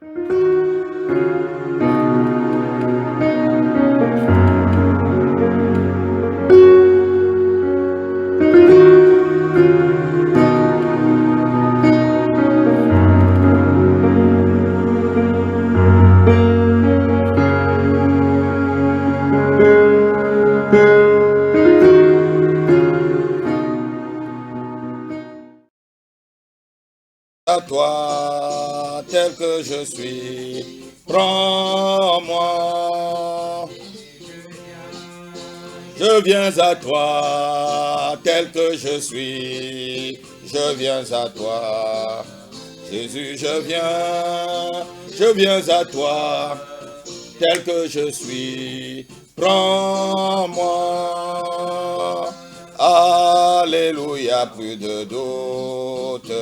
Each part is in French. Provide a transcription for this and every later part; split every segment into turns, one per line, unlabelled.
À toi, tel que je suis, prends-moi. Je viens à toi, tel que je suis, je viens à toi. Jésus, je viens à toi, tel que je suis, prends-moi. Alléluia, plus de doute,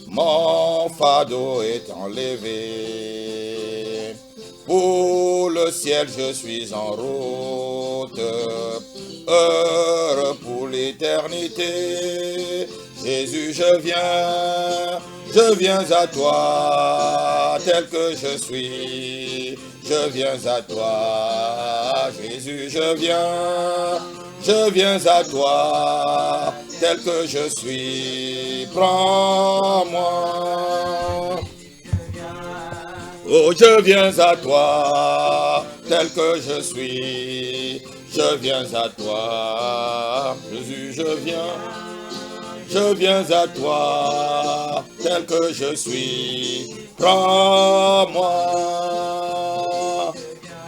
mon fardeau est enlevé. Pour le ciel, je suis en route, heureux pour l'éternité. Jésus, je viens à toi, tel que je suis. Je viens à toi, Jésus, je viens à toi, tel que je suis. Prends-moi. Oh, je viens à toi, tel que je suis. Je viens à toi, Jésus, je viens à toi, tel que je suis. Prends-moi.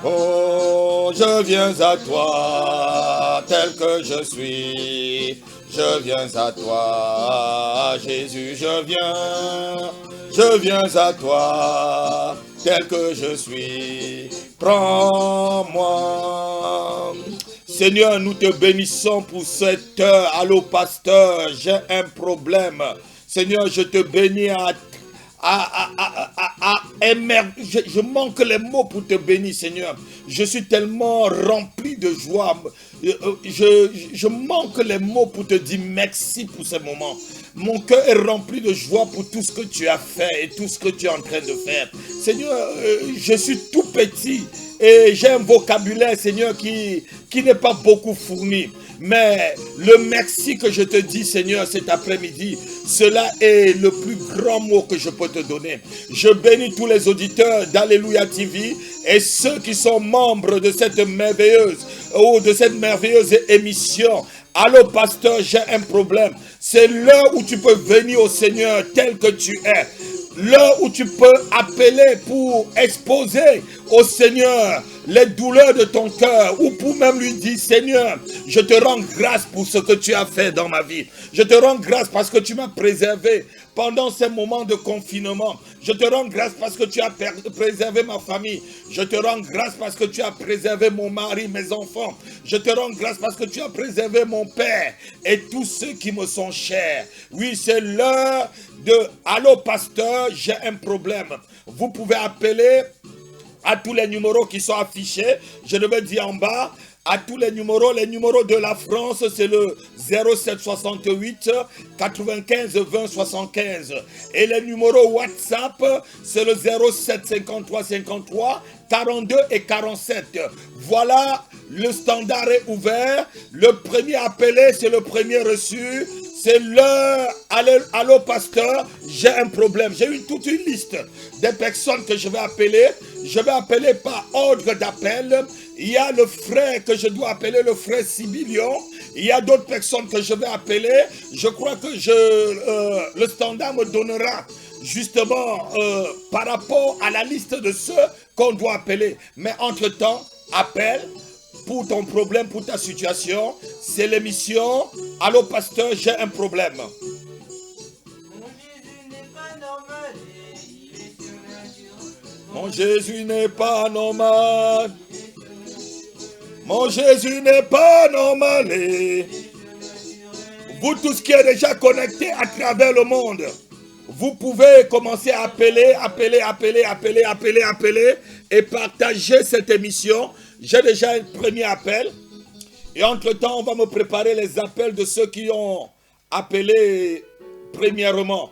Oh, je viens à toi, tel que je suis. Je viens à toi, Jésus, je viens à toi, tel que je suis. Prends-moi. Seigneur, nous te bénissons pour cette heure. Allô, pasteur, j'ai un problème. Seigneur, je te bénis je manque les mots pour te bénir, Seigneur. Je suis tellement rempli de joie. Je manque les mots pour te dire merci pour ce moment. Mon cœur est rempli de joie pour tout ce que tu as fait et tout ce que tu es en train de faire. Seigneur, je suis tout petit et j'ai un vocabulaire, Seigneur, qui n'est pas beaucoup fourni. Mais le merci que je te dis, Seigneur, cet après-midi, cela est le plus grand mot que je peux te donner. Je bénis tous les auditeurs d'Alléluia TV et ceux qui sont membres de cette merveilleuse émission. Allô, pasteur, j'ai un problème. C'est l'heure où tu peux venir au Seigneur tel que tu es. L'heure où tu peux appeler pour exposer au Seigneur les douleurs de ton cœur, ou pour même lui dire, Seigneur, je te rends grâce pour ce que tu as fait dans ma vie. Je te rends grâce parce que tu m'as préservé pendant ces moments de confinement. Je te rends grâce parce que tu as préservé ma famille. Je te rends grâce parce que tu as préservé mon mari, mes enfants. Je te rends grâce parce que tu as préservé mon père et tous ceux qui me sont chers. Oui, c'est l'heure de « Allô, pasteur, j'ai un problème ». Vous pouvez appeler à tous les numéros qui sont affichés. Je le vais dire en bas. À tous les numéros de la France, c'est le 07 68 95 20 75. Et les numéros WhatsApp, c'est le 07 53 53 42 et 47. Voilà, le standard est ouvert. Le premier appelé, c'est le premier reçu. C'est l'heure. Allô, pasteur, j'ai un problème. J'ai toute une liste des personnes que je vais appeler. Je vais appeler par ordre d'appel. Il y a le frère que je dois appeler, le frère Sibilion. Il y a d'autres personnes que je vais appeler. Je crois que le standard me donnera justement par rapport à la liste de ceux qu'on doit appeler. Mais entre-temps, appelle pour ton problème, pour ta situation. C'est l'émission « Allô pasteur, j'ai un problème ». Mon Jésus n'est pas normal. Mon Jésus n'est pas normal. Vous tous qui êtes déjà connectés à travers le monde, vous pouvez commencer à appeler et partager cette émission. J'ai déjà un premier appel. Et entre-temps, on va me préparer les appels de ceux qui ont appelé premièrement.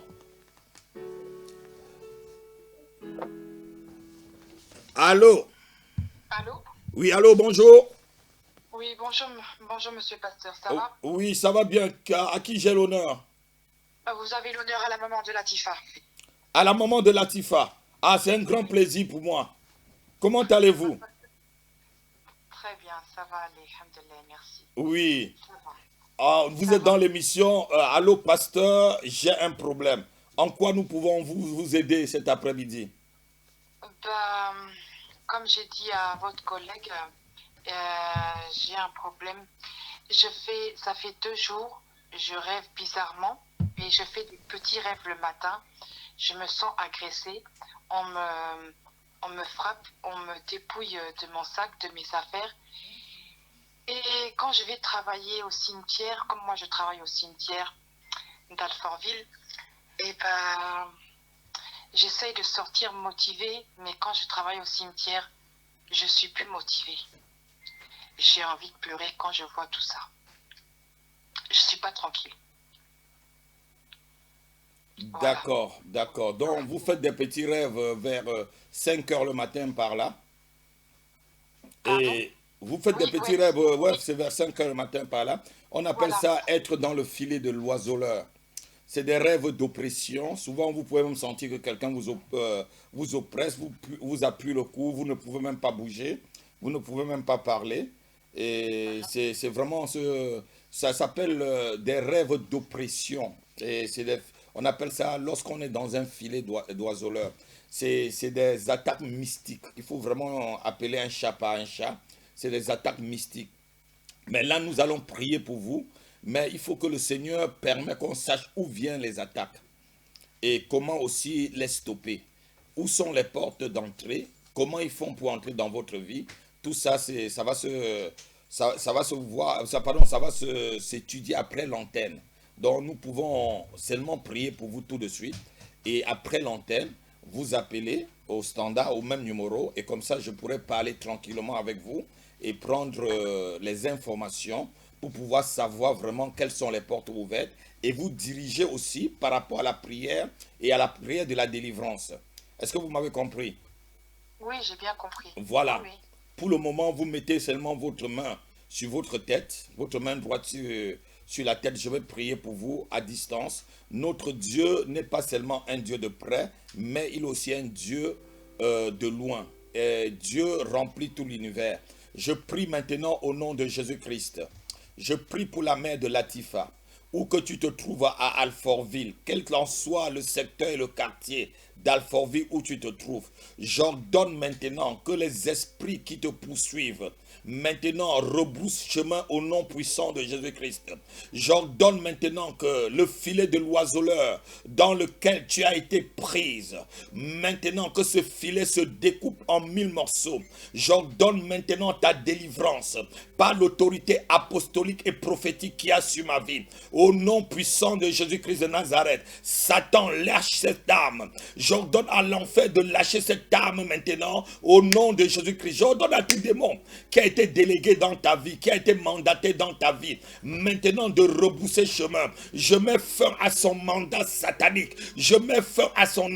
Allô?
Allô?
Oui, allô, bonjour.
Oui, bonjour, bonjour Monsieur Pasteur, ça va?
Oui, ça va bien. À qui j'ai l'honneur?
Vous avez l'honneur à la maman de Latifa.
À la maman de Latifa. Ah, c'est un grand
Oui,
plaisir pour moi. Comment allez-vous?
très bien, ça va aller, alhamdoulilah, merci.
Oui.
Ça va,
Ah, vous
ça
êtes dans
va.
l'émission Allô, pasteur, j'ai un problème. En quoi nous pouvons vous aider cet après-midi?
Ben, comme j'ai dit à votre collègue, j'ai un problème. Ça fait 2 jours, je rêve bizarrement et je fais des petits rêves le matin. Je me sens agressée. On me, on me frappe, on me dépouille de mon sac, de mes affaires. Et quand je vais travailler au cimetière, comme moi je travaille au cimetière d'Alfortville, et ben, j'essaye de sortir motivée, mais quand je travaille au cimetière, je suis plus motivée. J'ai envie de pleurer quand je vois tout ça. Je suis pas tranquille. Voilà.
D'accord, d'accord. Donc, vous faites des petits rêves vers 5 heures le matin par là.
Pardon?
Et vous faites des
Oui, oui,
petits rêves, ouais,
oui,
c'est vers 5 heures le matin par là. On appelle
voilà.
ça être dans le filet de l'oiseleur. C'est des rêves d'oppression. Souvent, vous pouvez même sentir que quelqu'un vous oppresse, vous appuie le cou, vous ne pouvez même pas bouger, vous ne pouvez même pas parler. Et c'est vraiment ça s'appelle des rêves d'oppression. Et on appelle ça lorsqu'on est dans un filet d'oiseleur. C'est des attaques mystiques. Il faut vraiment appeler un chat par un chat. C'est des attaques mystiques. Mais là, nous allons prier pour vous. Mais il faut que le Seigneur permette qu'on sache où viennent les attaques et comment aussi les stopper. Où sont les portes d'entrée? Comment ils font pour entrer dans votre vie? Tout ça, ça va se voir, ça va s'étudier après l'antenne. Donc nous pouvons seulement prier pour vous tout de suite. Et après l'antenne, vous appelez au standard, au même numéro. Et comme ça, je pourrai parler tranquillement avec vous et prendre les informations pour pouvoir savoir vraiment quelles sont les portes ouvertes et vous diriger aussi par rapport à la prière et à la prière de la délivrance. Est-ce que vous m'avez compris?
Oui, j'ai bien compris. Oui,
Voilà.
oui.
Pour le moment, vous mettez seulement votre main sur votre tête, votre main droite sur la tête. Je vais prier pour vous à distance. Notre Dieu n'est pas seulement un Dieu de près, mais il est aussi un Dieu de loin. Et Dieu remplit tout l'univers. Je prie maintenant au nom de Jésus-Christ. Je prie pour la mère de Latifa, où que tu te trouves à Alfortville, quel qu'en soit le secteur et le quartier d'Alfortville où tu te trouves. J'ordonne maintenant que les esprits qui te poursuivent, maintenant rebroussent chemin au nom puissant de Jésus-Christ. J'ordonne maintenant que le filet de l'oiseleur dans lequel tu as été prise, maintenant que ce filet se découpe en 1000 morceaux. J'ordonne maintenant ta délivrance par l'autorité apostolique et prophétique qui a sur ma vie. Au nom puissant de Jésus-Christ de Nazareth, Satan, lâche cette âme. J'ordonne à l'enfer de lâcher cette âme maintenant au nom de Jésus-Christ. J'ordonne à tout démon qui a été délégué dans ta vie, qui a été mandaté dans ta vie, maintenant de rebousser chemin. Je mets fin à son mandat satanique. Je mets fin à son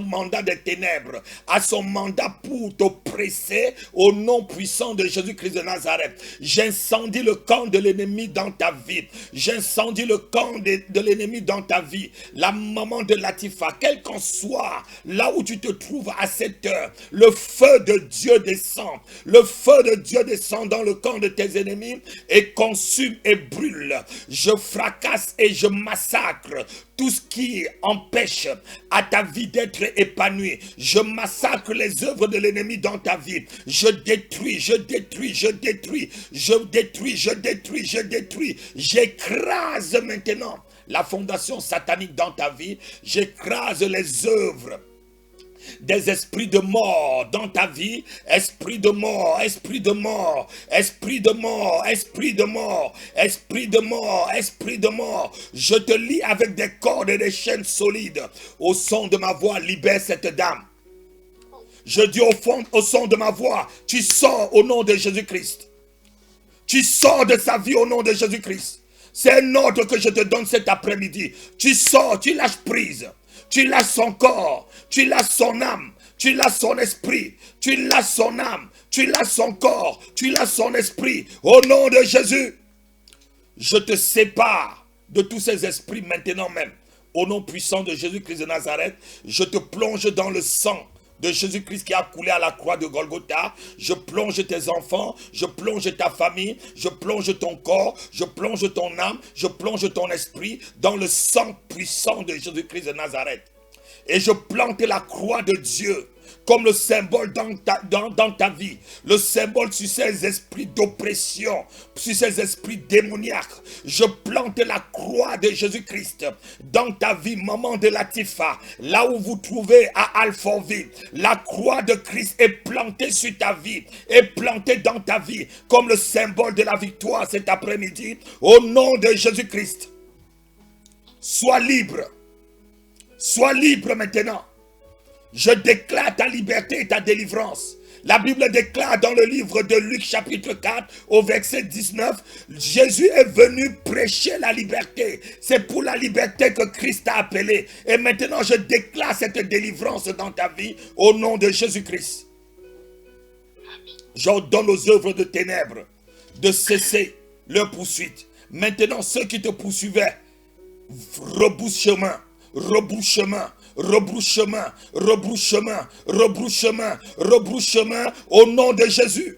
mandat des ténèbres, à son mandat pour t'oppresser au nom puissant de Jésus-Christ de Nazareth. J'incendie le camp de l'ennemi dans ta vie. J'incendie le camp de l'ennemi dans ta vie. La maman de Latifa, quel qu'en soit là où tu te trouves à cette heure, le feu de Dieu descend. Le feu de Dieu descend dans le camp de tes ennemis et consume et brûle. Je fracasse et je massacre tout ce qui empêche à ta vie d'être épanouie. Je massacre les œuvres de l'ennemi dans ta vie. Je détruis, je détruis, je détruis, je détruis, je détruis, je détruis. J'écrase maintenant la fondation satanique dans ta vie. J'écrase les œuvres des esprits de mort dans ta vie, esprit de mort, esprit de mort, esprit de mort, esprit de mort, esprit de mort, esprit de mort. Je te lie avec des cordes et des chaînes solides. Au son de ma voix, libère cette dame. Je dis au son de ma voix, tu sors au nom de Jésus-Christ. Tu sors de sa vie au nom de Jésus-Christ. C'est un ordre que je te donne cet après-midi. Tu sors, tu lâches prise. Tu lâches son corps, tu lâches son âme, tu l'as son esprit, tu l'as son âme, tu l'as son corps, tu l'as son esprit. Au nom de Jésus, je te sépare de tous ces esprits maintenant même. Au nom puissant de Jésus-Christ de Nazareth, je te plonge dans le sang de Jésus-Christ qui a coulé à la croix de Golgotha. Je plonge tes enfants, je plonge ta famille, je plonge ton corps, je plonge ton âme, je plonge ton esprit dans le sang puissant de Jésus-Christ de Nazareth. Et je plante la croix de Dieu comme le symbole dans ta vie, le symbole sur ces esprits d'oppression, sur ces esprits démoniaques. Je plante la croix de Jésus-Christ dans ta vie, maman de Latifa, là où vous trouvez à Alfortville. La croix de Christ est plantée sur ta vie, est plantée dans ta vie comme le symbole de la victoire cet après-midi. Au nom de Jésus-Christ, sois libre. Sois libre maintenant. Je déclare ta liberté et ta délivrance. La Bible déclare dans le livre de Luc chapitre 4 au verset 19, Jésus est venu prêcher la liberté. C'est pour la liberté que Christ t'a appelé. Et maintenant je déclare cette délivrance dans ta vie au nom de Jésus-Christ. J'ordonne aux œuvres de ténèbres de cesser leur poursuite. Maintenant ceux qui te poursuivaient, rebrousse chemin. Rebrousse chemin, rebrousse chemin, rebrousse chemin, rebrousse chemin, rebrousse chemin au nom de Jésus.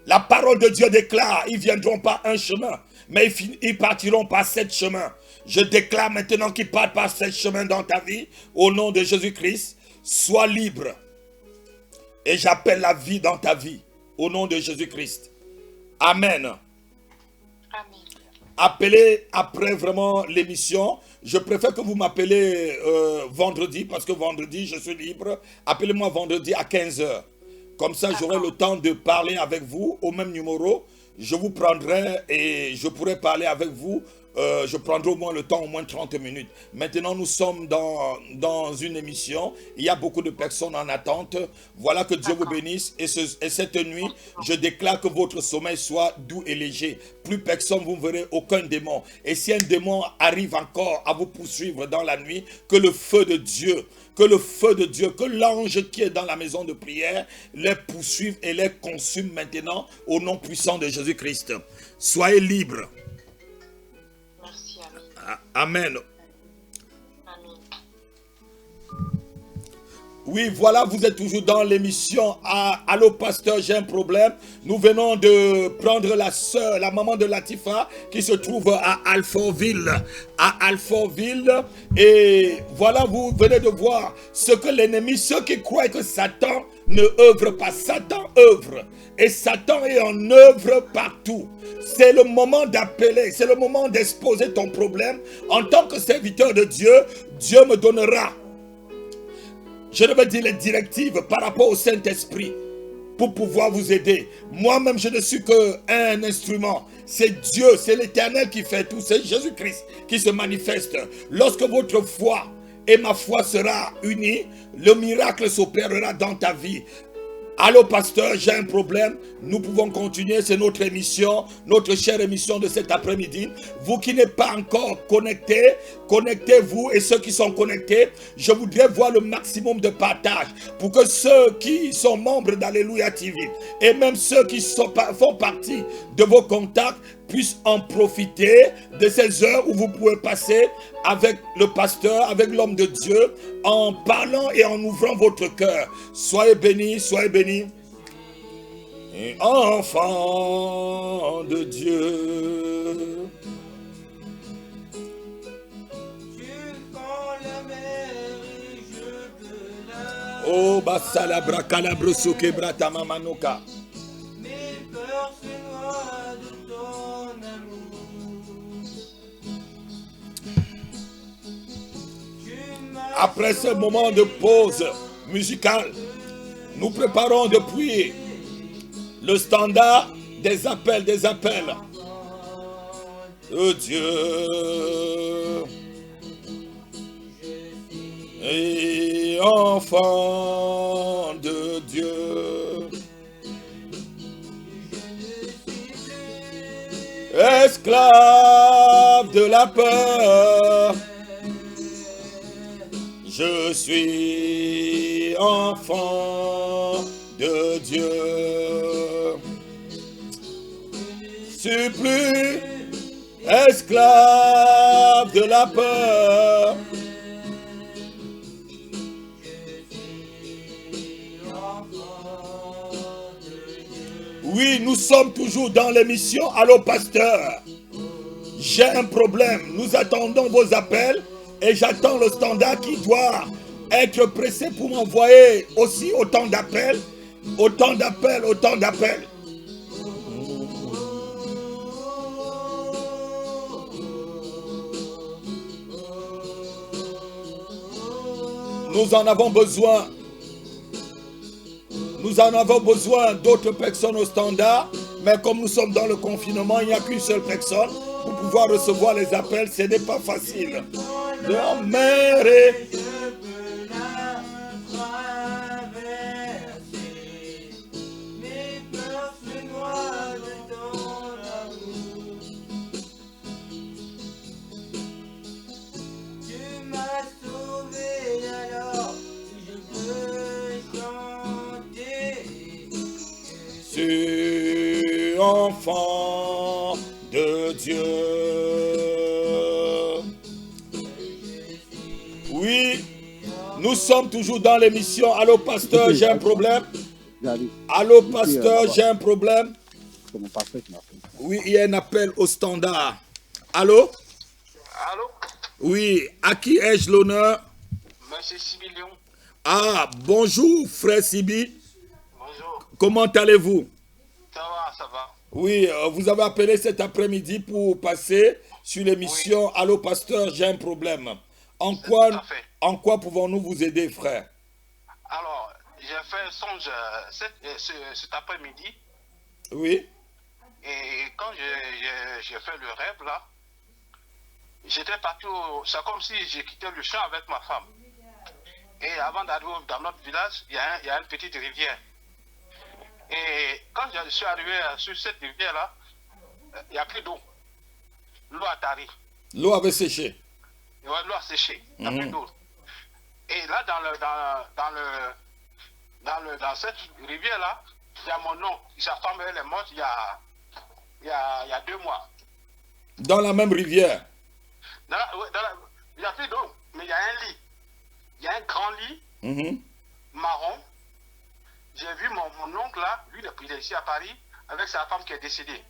La parole de Dieu déclare, ils ne viendront pas un chemin, mais ils partiront par 7 chemins. Je déclare maintenant qu'ils partent par 7 chemins dans ta vie, au nom de Jésus-Christ. Sois libre. Et j'appelle la vie dans ta vie, au nom de Jésus-Christ. Amen.
Amen.
Appelez après vraiment l'émission. Je préfère que vous m'appelez vendredi, parce que vendredi, je suis libre. Appelez-moi vendredi à 15 h. Comme ça, j'aurai le temps de parler avec vous au même numéro. Je vous prendrai et je pourrai parler avec vous. Je prendrai au moins le temps, au moins 30 minutes. Maintenant, nous sommes dans une émission. Il y a beaucoup de personnes en attente. Voilà, que Dieu vous bénisse. Et cette nuit, je déclare que votre sommeil soit doux et léger. Plus personne, vous ne verrez aucun démon. Et si un démon arrive encore à vous poursuivre dans la nuit, que le feu de Dieu, que l'ange qui est dans la maison de prière les poursuive et les consume maintenant au nom puissant de Jésus-Christ. Soyez libres. Amen.
Amen.
Oui, voilà, vous êtes toujours dans l'émission Allô pasteur, j'ai un problème. Nous venons de prendre la sœur, la maman de Latifa, qui se trouve à Alfortville. Et voilà, vous venez de voir ce que l'ennemi, ceux qui croient que Satan ne œuvre pas. Satan œuvre. Et Satan est en œuvre partout. C'est le moment d'appeler, c'est le moment d'exposer ton problème. En tant que serviteur de Dieu, Dieu me donnera, je devais dire, les directives par rapport au Saint-Esprit pour pouvoir vous aider. Moi-même, je ne suis qu'un instrument. C'est Dieu, c'est l'Éternel qui fait tout. C'est Jésus-Christ qui se manifeste. Lorsque votre foi et ma foi sera unie, le miracle s'opérera dans ta vie. Allô pasteur, j'ai un problème. Nous pouvons continuer, c'est notre émission, notre chère émission de cet après-midi. Vous qui n'êtes pas encore connectés, connectez-vous, et ceux qui sont connectés, je voudrais voir le maximum de partage pour que ceux qui sont membres d'Alléluia TV et même ceux qui font partie de vos contacts puissent en profiter de ces heures où vous pouvez passer avec le pasteur, avec l'homme de Dieu, en parlant et en ouvrant votre cœur. Soyez bénis, soyez bénis. Et enfant de Dieu. Oh, basala brakalabro soke brata mamanoka.
Mes peurs se noient de ton amour.
Après ce moment de pause musicale, nous préparons depuis le standard des appels de Dieu. Et enfant de Dieu. Esclave de la peur, je suis enfant de Dieu. Je suis plus esclave de la peur. Oui, nous sommes toujours dans l'émission Allô Pasteur. J'ai un problème. Nous attendons vos appels et j'attends le standard qui doit être pressé pour m'envoyer aussi autant d'appels. Autant d'appels, autant d'appels. Nous en avons besoin. Nous en avons besoin d'autres personnes au standard, mais comme nous sommes dans le confinement, il n'y a qu'une seule personne pour pouvoir recevoir les appels. Ce n'est pas facile. De mer et... Enfant de Dieu. Oui, nous sommes toujours dans l'émission Allô Pasteur, j'ai un problème. Allô Pasteur, j'ai un problème. Oui, il y a un appel au standard. Allô?
Allô?
Oui, à qui ai-je l'honneur?
Monsieur Sibi Léon.
Ah, bonjour frère Sibi.
Bonjour.
Comment allez-vous?
Ça va, ça va.
Oui, vous avez appelé cet après-midi pour passer sur l'émission Allô Pasteur, j'ai un problème. En quoi pouvons-nous vous aider, frère?
Alors, j'ai fait un songe cet après-midi.
Oui.
Et quand j'ai fait le rêve, là, j'étais parti c'est comme si j'ai quitté le champ avec ma femme. Et avant d'arriver dans notre village, il y a une petite rivière. Et quand je suis arrivé sur cette rivière-là, il n'y a plus d'eau. L'eau a tari.
L'eau avait séché.
L'eau a séché. Il n'y a plus d'eau. Et là, dans cette rivière-là, il y a mon oncle. Sa femme, elle est morte il y a 2 mois.
Dans la même rivière?
Il n'y a plus d'eau, mais il y a un lit. Il y a un grand lit marron. J'ai vu mon oncle là, lui il est ici à Paris, avec sa femme qui est décédée.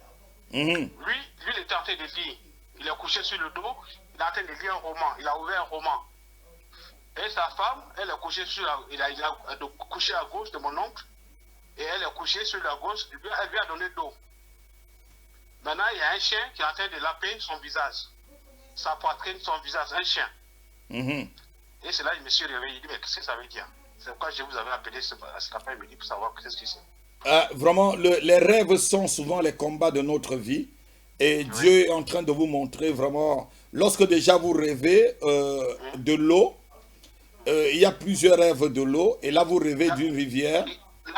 Lui, il était en train de lire. Il est couché sur le dos, il est en train de lire un roman. Il a ouvert un roman. Et sa femme, elle est couchée il a couché à gauche de mon oncle, et elle est couchée sur la gauche, elle lui a donné d'eau. Maintenant, il y a un chien qui est en train de laper son visage. Sa poitrine, son visage, un chien. Et c'est là que je me suis réveillé, je dis, mais qu'est-ce que ça veut dire? C'est pourquoi je vous avais appelé cet après-midi pour savoir qu'est-ce que c'est.
Vraiment, les rêves sont souvent les combats de notre vie. Et Dieu est en train de vous montrer vraiment, lorsque déjà vous rêvez de l'eau, il y a plusieurs rêves de l'eau, et là vous rêvez d'une rivière.
Là,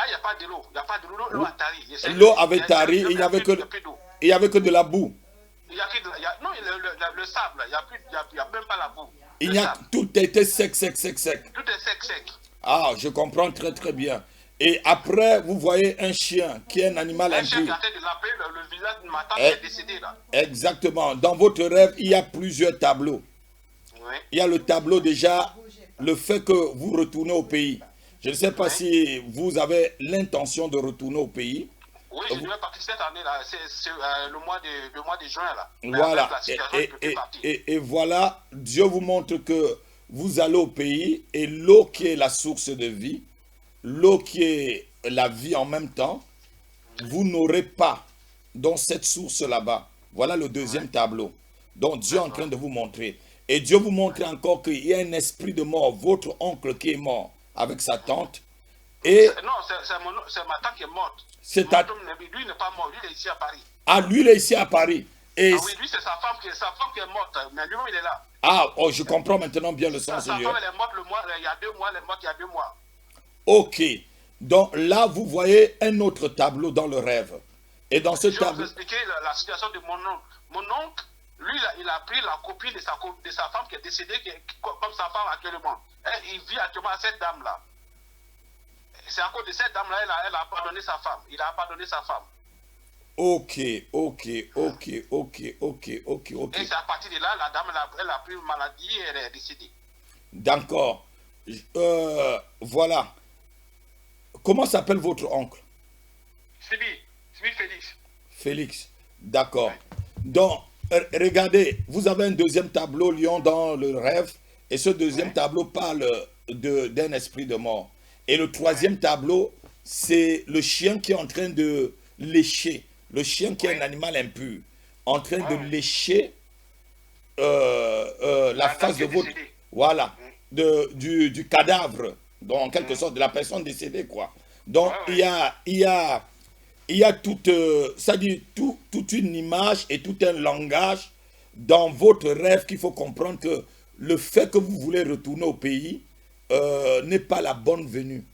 il n'y a pas de l'eau, il n'y a pas de l'eau, l'eau a tari.
L'eau avait tari, et il n'y avait que de la boue.
Non, le sable, il n'y a même pas la boue.
Tout était sec.
Tout est sec.
Ah, je comprends très très bien. Et après, vous voyez un chien qui est un animal impur.
Un chien qui est en train de laper le visage de ma tante qui est décédée là.
Exactement. Dans votre rêve, il y a plusieurs tableaux.
Oui.
Il y a le tableau déjà, le fait que vous retournez au pays. Je ne sais pas si vous avez l'intention de retourner au pays.
Oui, je devais partir cette année là. C'est le mois de juin là.
Voilà. Et voilà, Dieu vous montre que vous allez au pays et l'eau qui est la source de vie, l'eau qui est la vie en même temps, vous n'aurez pas dans cette source là-bas. Voilà le deuxième tableau. Donc Dieu est en train de vous montrer. Et Dieu vous montre encore qu'il y a un esprit de mort, votre oncle qui est mort avec sa tante. Et
non, c'est ma tante qui est morte. Lui n'est pas mort, lui il est ici à Paris.
Ah, lui il est ici à Paris. Et
oui, lui c'est sa femme qui est morte, mais lui-même il est là.
Ah, oh, je comprends maintenant bien le sens.
Sa femme elle est morte il y a 2 mois, elle est morte il y a 2 mois.
Ok. Donc là, vous voyez un autre tableau dans le rêve. Et dans ce tableau...
Je vais vous expliquer la situation de mon oncle. Mon oncle, lui, il a pris la copine de sa femme qui est décédée, comme sa femme actuellement. Il vit actuellement à cette dame-là. c'est à cause de cette dame-là, elle a pardonné sa femme. Il a pardonné sa femme.
Ok.
Et c'est à partir de là, la dame, elle a pris une maladie et elle est décédée.
D'accord. Voilà. Comment s'appelle votre oncle?
Sibi Félix.
Félix. D'accord. Donc, regardez, vous avez un deuxième tableau, lion dans le rêve, et ce deuxième tableau parle d'un esprit de mort. Et le troisième tableau, c'est le chien qui est en train de lécher. Le chien qui est un animal impur, en train de lécher la face de votre... Voilà, du cadavre, donc en quelque sorte de la personne décédée, quoi. Donc il y a toute, toute une image et tout un langage dans votre rêve qu'il faut comprendre que le fait que vous voulez retourner au pays n'est pas la bonne venue.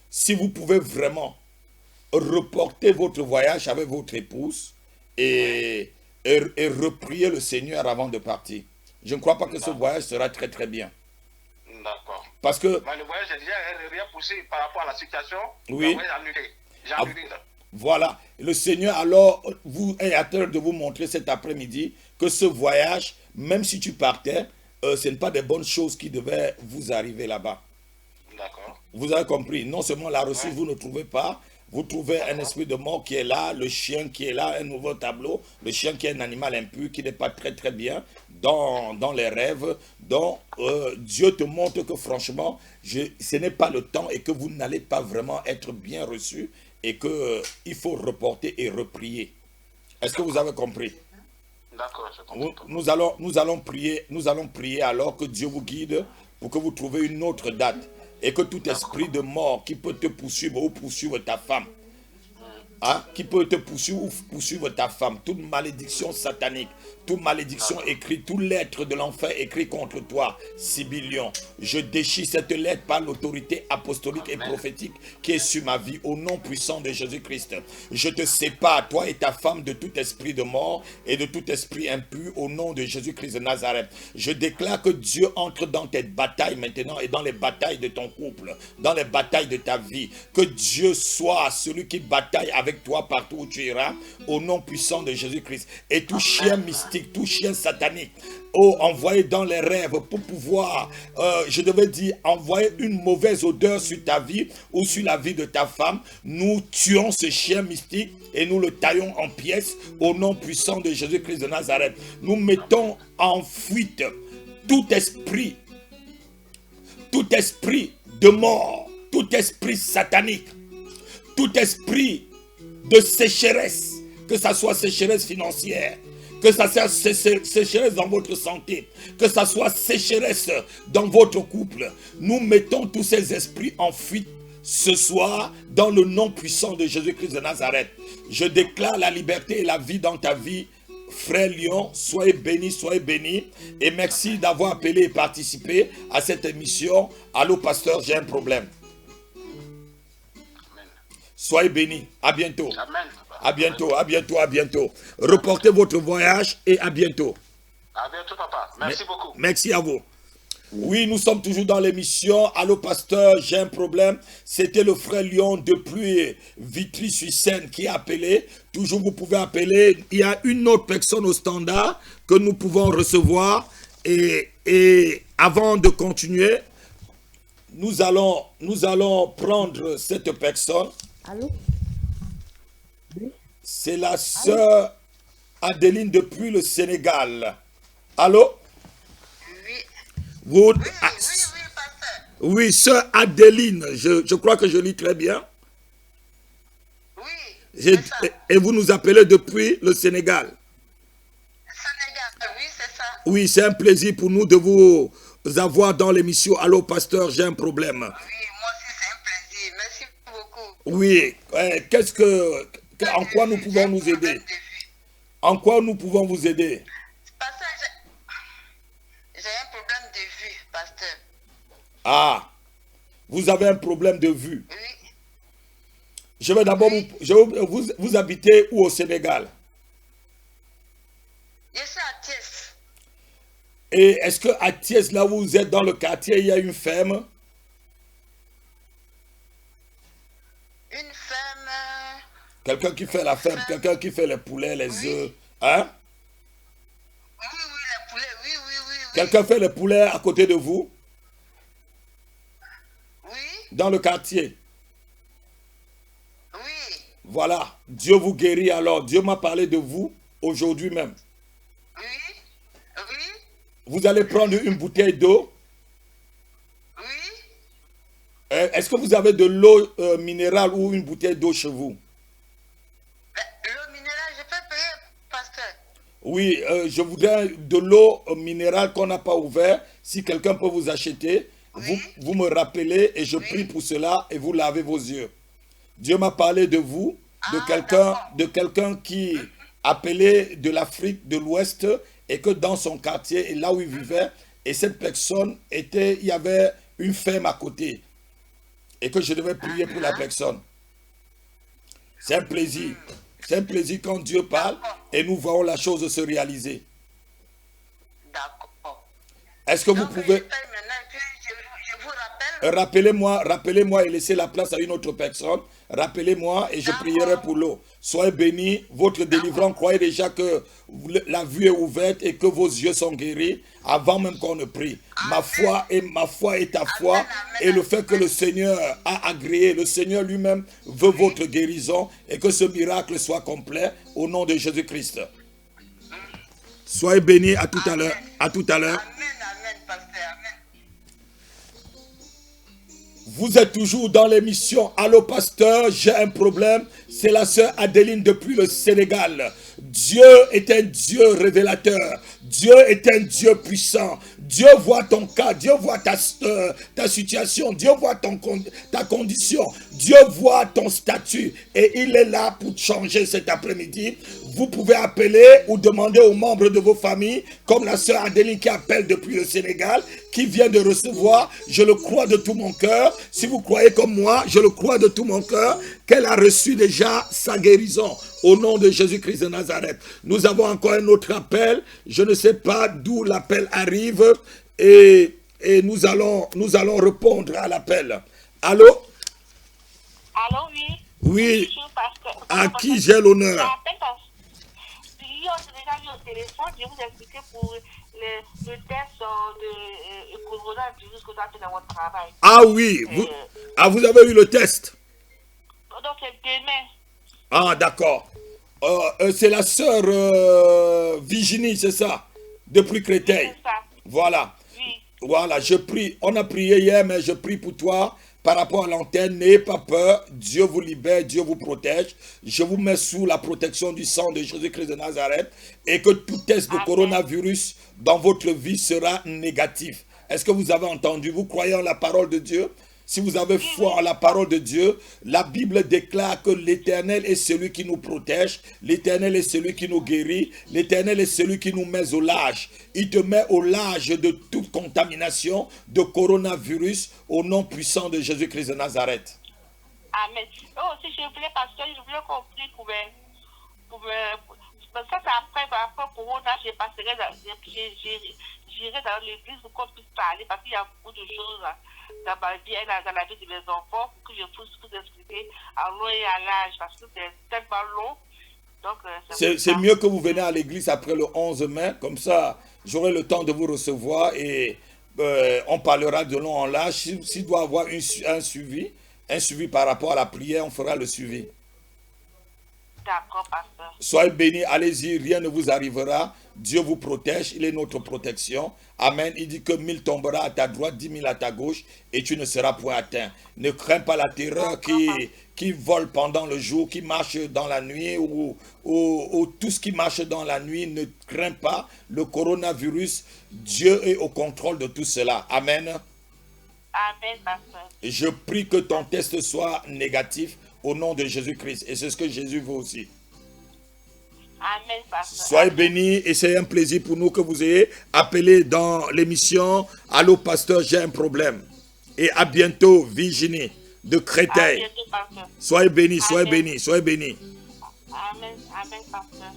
Si vous pouvez vraiment reporter votre voyage avec votre épouse et reprier le Seigneur avant de partir. Je ne crois pas que ce voyage sera très très bien.
D'accord.
Parce que...
le voyage, j'ai déjà rien poussé par rapport à la situation.
Oui.
Le voyage annulé. J'ai annulé.
Voilà. Le Seigneur alors vous est à terre de vous montrer cet après-midi que ce voyage, même si tu partais, ce n'est pas des bonnes choses qui devaient vous arriver là-bas.
D'accord.
Vous avez compris. Non seulement la ressource, vous ne trouvez pas, vous trouvez un esprit de mort qui est là, le chien qui est là, un nouveau tableau, le chien qui est un animal impur, qui n'est pas très très bien dans les rêves. Donc Dieu te montre que franchement, ce n'est pas le temps et que vous n'allez pas vraiment être bien reçu et qu'il faut reporter et reprier. Est-ce que vous avez compris?
D'accord, je comprends.
Nous allons prier alors que Dieu vous guide pour que vous trouviez une autre date. Et que tout esprit de mort qui peut te poursuivre ou poursuivre ta femme, qui peut te poursuivre ou poursuivre ta femme, toute malédiction satanique, toute malédiction écrite, toute lettre de l'enfer écrite contre toi, Sibylion, je déchire cette lettre par l'autorité apostolique et prophétique qui est sur ma vie, au nom puissant de Jésus-Christ. Je te sépare, toi et ta femme, de tout esprit de mort et de tout esprit impur, au nom de Jésus-Christ de Nazareth. Je déclare que Dieu entre dans tes batailles maintenant et dans les batailles de ton couple, dans les batailles de ta vie. Que Dieu soit celui qui bataille avec toi partout où tu iras, au nom puissant de Jésus-Christ. Et tout chien mystique, tout chien satanique, envoyé dans les rêves pour pouvoir, je devais dire, envoyer une mauvaise odeur sur ta vie ou sur la vie de ta femme, nous tuons ce chien mystique et nous le taillons en pièces au nom puissant de Jésus-Christ de Nazareth. Nous mettons en fuite tout esprit de mort, tout esprit satanique, tout esprit de sécheresse, que ça soit sécheresse financière, que ça soit sécheresse dans votre santé, que ça soit sécheresse dans votre couple. Nous mettons tous ces esprits en fuite ce soir dans le nom puissant de Jésus-Christ de Nazareth. Je déclare la liberté et la vie dans ta vie. Frère Lion, soyez bénis et merci d'avoir appelé et participé à cette émission. Allô pasteur, j'ai un problème. Soyez bénis, à bientôt.
Amen.
À bientôt. Reportez votre voyage et à bientôt.
À bientôt, papa. Merci beaucoup.
Merci à vous. Oui, nous sommes toujours dans l'émission. Allô, pasteur, j'ai un problème. C'était le frère Lion depuis Vitry-sur-Seine qui a appelé. Toujours, vous pouvez appeler. Il y a une autre personne au standard que nous pouvons recevoir. Et avant de continuer, nous allons prendre cette personne.
Allô?
C'est la sœur Adeline depuis le Sénégal. Allô?
Oui,
pasteur.
oui,
Sœur Adeline, je crois que je lis très bien.
oui. C'est ça.
Et vous nous appelez depuis le Sénégal.
Sénégal, oui, c'est ça.
Oui, c'est un plaisir pour nous de vous avoir dans l'émission. Allô, pasteur, j'ai un problème.
Oui, moi aussi, c'est un plaisir. Merci beaucoup.
Oui, en quoi nous pouvons vous aider? En quoi nous pouvons vous aider?
Pasteur, j'ai un problème de vue, pasteur.
Ah, vous avez un problème de vue.
Oui.
Je vais d'abord vous habitez où au Sénégal?
Je suis à Thiès.
Et est-ce que à Thiès, là où vous êtes dans le quartier, il y a une ferme? Quelqu'un qui fait la ferme, quelqu'un qui fait les poulets, les œufs. Hein?
Oui, les poulets, oui.
Quelqu'un fait les poulets à côté de vous?
Oui.
Dans le quartier?
Oui.
Voilà. Dieu vous guérit alors. Dieu m'a parlé de vous aujourd'hui même.
Oui.
Vous allez prendre une bouteille d'eau.
Oui.
Est-ce que vous avez de l'eau minérale ou une bouteille d'eau chez vous?
L'eau minérale, je peux payer, pasteur.
Oui, je voudrais de l'eau minérale qu'on n'a pas ouvert. Si quelqu'un peut vous acheter, vous me rappelez et je prie pour cela et vous lavez vos yeux. Dieu m'a parlé de vous, de quelqu'un qui appelait de l'Afrique de l'Ouest et que dans son quartier et là où il vivait, et cette personne il y avait une ferme à côté et que je devais prier pour la personne. C'est un plaisir. C'est un plaisir quand Dieu parle et nous voyons la chose se réaliser.
D'accord.
Est-ce que vous pouvez...
Je vous rappelle.
Rappelez-moi et laissez la place à une autre personne. Rappelez-moi et je prierai pour l'eau. Soyez bénis, votre délivrance, croyez déjà que la vue est ouverte et que vos yeux sont guéris avant même qu'on ne prie. Ma foi est ta foi et le fait que le Seigneur a agréé, le Seigneur lui-même veut votre guérison et que ce miracle soit complet au nom de Jésus-Christ. Soyez bénis, à tout à l'heure. À tout à l'heure.
Amen, pasteur. Amen.
Vous êtes toujours dans l'émission Allô Pasteur, j'ai un problème. C'est la sœur Adeline depuis le Sénégal. Dieu est un Dieu révélateur. Dieu est un Dieu puissant. Dieu voit ton cas. Dieu voit ta situation. Dieu voit ta condition. Dieu voit ton statut. Et il est là pour te changer cet après-midi. Vous pouvez appeler ou demander aux membres de vos familles, comme la sœur Adeline qui appelle depuis le Sénégal, qui vient de recevoir, je le crois de tout mon cœur. Si vous croyez comme moi, je le crois de tout mon cœur, qu'elle a reçu déjà sa guérison au nom de Jésus-Christ de Nazareth. Nous avons encore un autre appel. Je ne sais pas d'où l'appel arrive et nous allons répondre à l'appel. Allô?
Allô, oui.
Oui.
Bonjour, pasteur.
À qui j'ai l'honneur?
Hier, j'ai déjà eu au téléphone, je vous expliquais pour le test de coronavirus que vous avez fait dans votre travail.
Ah oui, vous avez eu le test?
Donc, c'est demain.
Ah, d'accord. C'est la sœur Virginie, c'est ça? Depuis Créteil.
Oui, c'est ça.
Voilà.
Oui.
Voilà, je prie. On a prié hier, mais je prie pour toi. Par rapport à l'antenne, n'ayez pas peur. Dieu vous libère, Dieu vous protège. Je vous mets sous la protection du sang de Jésus-Christ de Nazareth et que tout test de coronavirus dans votre vie sera négatif. Est-ce que vous avez entendu? Vous croyez en la parole de Dieu? Si vous avez foi en la parole de Dieu, la Bible déclare que l'Éternel est celui qui nous protège, l'Éternel est celui qui nous guérit, l'Éternel est celui qui nous met au large. Il te met au large de toute contamination de coronavirus au nom puissant de Jésus-Christ de Nazareth.
Amen. Oh, si je voulais, pasteur, je voulais qu'on prie pour ça, c'est après Corona, j'irai dans l'église pour qu'on puisse parler, parce qu'il y a beaucoup de choses dans ma vie, dans la vie de mes enfants, pour que je puisse vous expliquer à long et à large, parce que c'est tellement long. Donc,
c'est mieux que vous venez à l'église après le 11 mai, comme ça, j'aurai le temps de vous recevoir et on parlera de long en large. S'il doit y avoir un suivi par rapport à la prière, on fera le suivi.
D'accord, pasteur.
Soyez bénis, allez-y, rien ne vous arrivera. Dieu vous protège, il est notre protection. Amen. Il dit que 1000 tombera à ta droite, 10 000 à ta gauche, et tu ne seras point atteint. Ne crains pas la terreur qui vole pendant le jour, qui marche dans la nuit, ou tout ce qui marche dans la nuit. Ne crains pas le coronavirus. Dieu est au contrôle de tout cela. Amen.
Amen, pasteur.
Je prie que ton test soit négatif au nom de Jésus-Christ. Et c'est ce que Jésus veut aussi.
Amen, pasteur.
Soyez bénis et c'est un plaisir pour nous que vous ayez appelé dans l'émission Allô Pasteur, j'ai un problème. Et à bientôt, Virginie de Créteil.
À bientôt, pasteur.
Soyez bénis, soyez
Amen.
bénis, soyez bénis.
Amen, amen, pasteur.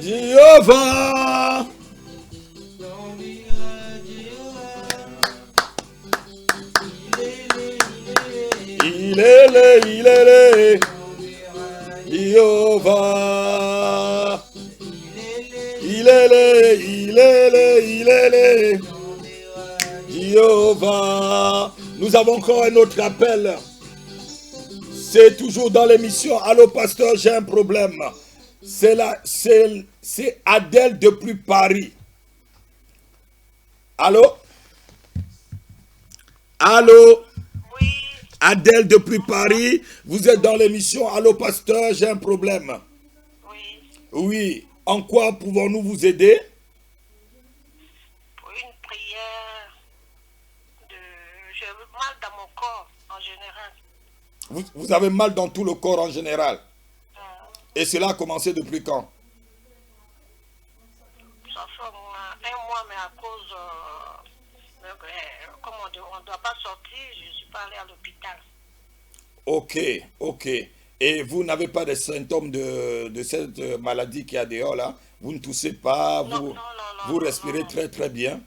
Jéhovah. Jéhovah. Il est là, Jéhovah. Nous avons encore un autre appel. C'est toujours dans l'émission. Allô, pasteur, j'ai un problème. C'est Adèle depuis Paris. Allô? Allô?
Oui,
Adèle depuis Paris. Vous êtes dans l'émission. Allô, pasteur, j'ai un problème.
oui.
Oui. En quoi pouvons-nous vous aider?
Pour une prière j'ai mal dans mon corps en général.
Vous avez mal dans tout le corps en général.
Euh,
Et cela a commencé depuis quand?
Ça fait un mois, mais à cause, comme on ne doit pas sortir, je ne suis pas allée à l'hôpital.
Ok, ok. Et vous n'avez pas de symptômes de cette maladie qui a dehors là? Vous ne toussez pas, vous respirez très très bien?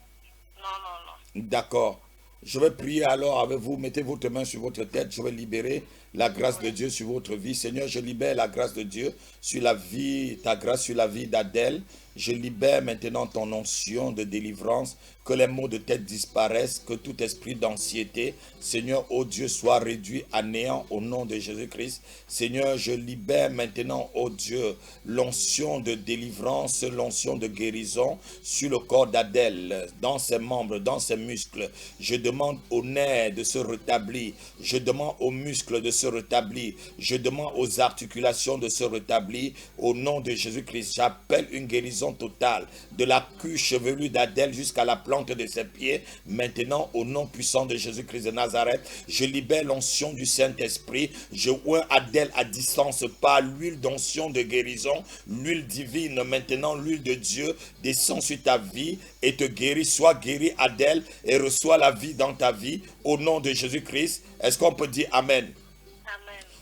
Non.
D'accord. Je vais prier alors avec vous. Mettez votre main sur votre tête. Je vais libérer la grâce de Dieu sur votre vie. Seigneur, je libère la grâce de Dieu sur la vie, ta grâce sur la vie d'Adèle. Je libère maintenant ton onction de délivrance. Que les maux de tête disparaissent, que tout esprit d'anxiété, Seigneur, ô Dieu, soit réduit à néant au nom de Jésus-Christ. Seigneur, je libère maintenant, ô Dieu, l'onction de délivrance, l'onction de guérison sur le corps d'Adèle, dans ses membres, dans ses muscles. Je demande aux nerfs de se rétablir. Je demande aux muscles de se rétablir. Je demande aux articulations de se rétablir. Au nom de Jésus-Christ, j'appelle une guérison totale de la queue chevelue d'Adèle jusqu'à la plante de ses pieds. Maintenant, au nom puissant de Jésus-Christ de Nazareth, je libère l'onction du Saint-Esprit. Je oins Adèle à distance par l'huile d'onction de guérison, l'huile divine. Maintenant, l'huile de Dieu descend sur ta vie et te guérit. Sois guéri, Adèle, et reçois la vie dans ta vie. Au nom de Jésus-Christ, est-ce qu'on peut dire Amen?
Amen.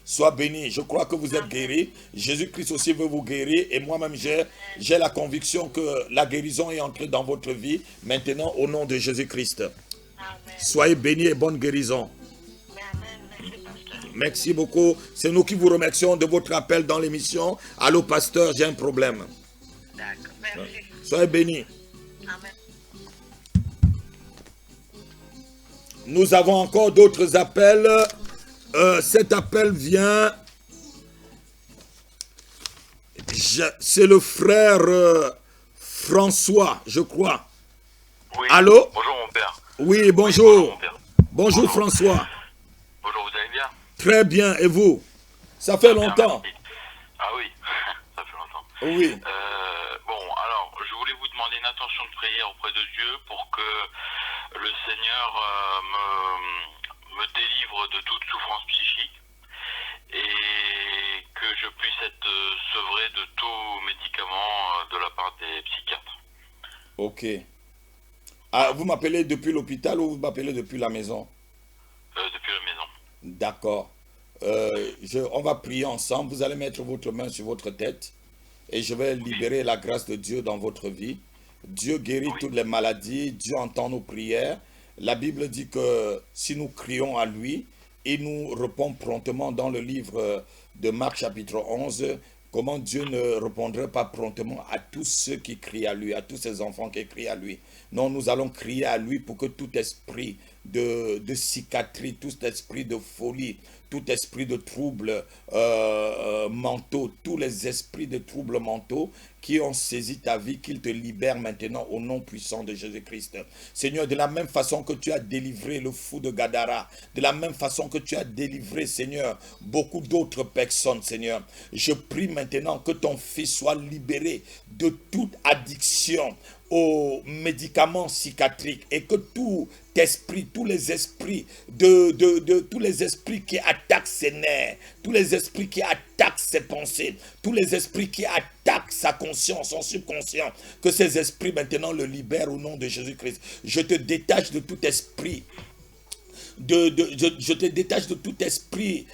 Sois béni. Je crois que vous êtes guéri. Jésus-Christ aussi veut vous guérir. Et moi-même, j'ai la conviction que la guérison est entrée dans votre vie. Maintenant, au nom de Jésus-Christ.
Amen.
Soyez bénis et bonne guérison.
Amen. Merci, pasteur.
Merci beaucoup. C'est nous qui vous remercions de votre appel dans l'émission. Allô, pasteur, j'ai un problème.
D'accord. Merci.
Soyez bénis.
Amen.
Nous avons encore d'autres appels. Cet appel vient, c'est le frère François, je crois.
Oui.
Allô?
Bonjour mon père.
Oui, bonjour.
Bonjour mon père.
Bonjour François.
Bonjour, vous allez bien?
Très bien, et vous? Ça fait longtemps.
Bien, ah oui, ça fait longtemps.
Oui.
Bon, alors, je voulais vous demander une intention de prière auprès de Dieu pour que le Seigneur me délivre de toute souffrance psychique et que je puisse être sevré de tout médicament de la part des psychiatres.
Ok. Ah, vous m'appelez depuis l'hôpital ou vous m'appelez depuis la maison?
Depuis la maison.
D'accord. On va prier ensemble. Vous allez mettre votre main sur votre tête et je vais libérer la grâce de Dieu dans votre vie. Dieu guérit toutes les maladies. Dieu entend nos prières. La Bible dit que si nous crions à lui, il nous répond promptement dans le livre de Marc chapitre 11. Comment Dieu ne répondrait pas promptement à tous ceux qui crient à lui, à tous ses enfants qui crient à lui. Non, nous allons crier à lui pour que tout esprit de cicatrice, tout esprit de folie, tout esprit de troubles mentaux, tous les esprits de troubles mentaux qui ont saisi ta vie, qu'ils te libèrent maintenant au nom puissant de Jésus-Christ. Seigneur, de la même façon que tu as délivré le fou de Gadara, de la même façon que tu as délivré, Seigneur, beaucoup d'autres personnes, Seigneur, je prie maintenant que ton fils soit libéré de toute addiction aux médicaments psychiatriques et que tout esprit, tous les esprits tous les esprits qui attaquent ses nerfs, tous les esprits qui attaquent ses pensées, tous les esprits qui attaquent sa conscience, son subconscient, que ces esprits maintenant le libèrent au nom de Jésus-Christ. Je te détache de tout esprit je te détache de tout esprit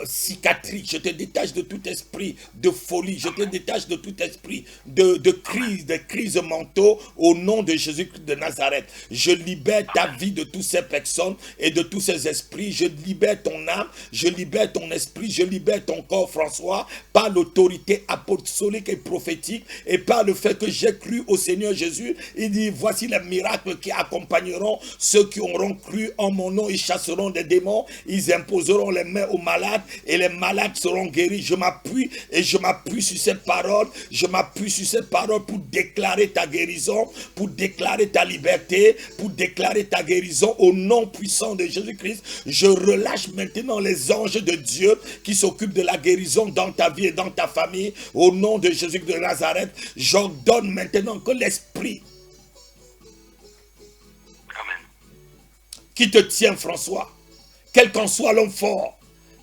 cicatrice, je te détache de tout esprit de folie, je te détache de tout esprit de crise mentaux au nom de Jésus-Christ de Nazareth. Je libère ta vie de toutes ces personnes et de tous ces esprits. Je libère ton âme, je libère ton esprit, je libère ton corps, François, par l'autorité apostolique et prophétique et par le fait que j'ai cru au Seigneur Jésus. Il dit, voici les miracles qui accompagneront ceux qui auront cru en mon nom. Ils chasseront des démons, ils imposeront les mains aux malades et les malades seront guéris. Je m'appuie sur ces paroles, je m'appuie sur ces paroles pour déclarer ta guérison, pour déclarer ta liberté, pour déclarer ta guérison au nom puissant de Jésus-Christ. Je relâche maintenant les anges de Dieu qui s'occupent de la guérison dans ta vie et dans ta famille au nom de Jésus de Nazareth. J'ordonne maintenant que l'esprit qui te tient, François, quel qu'en soit l'homme fort,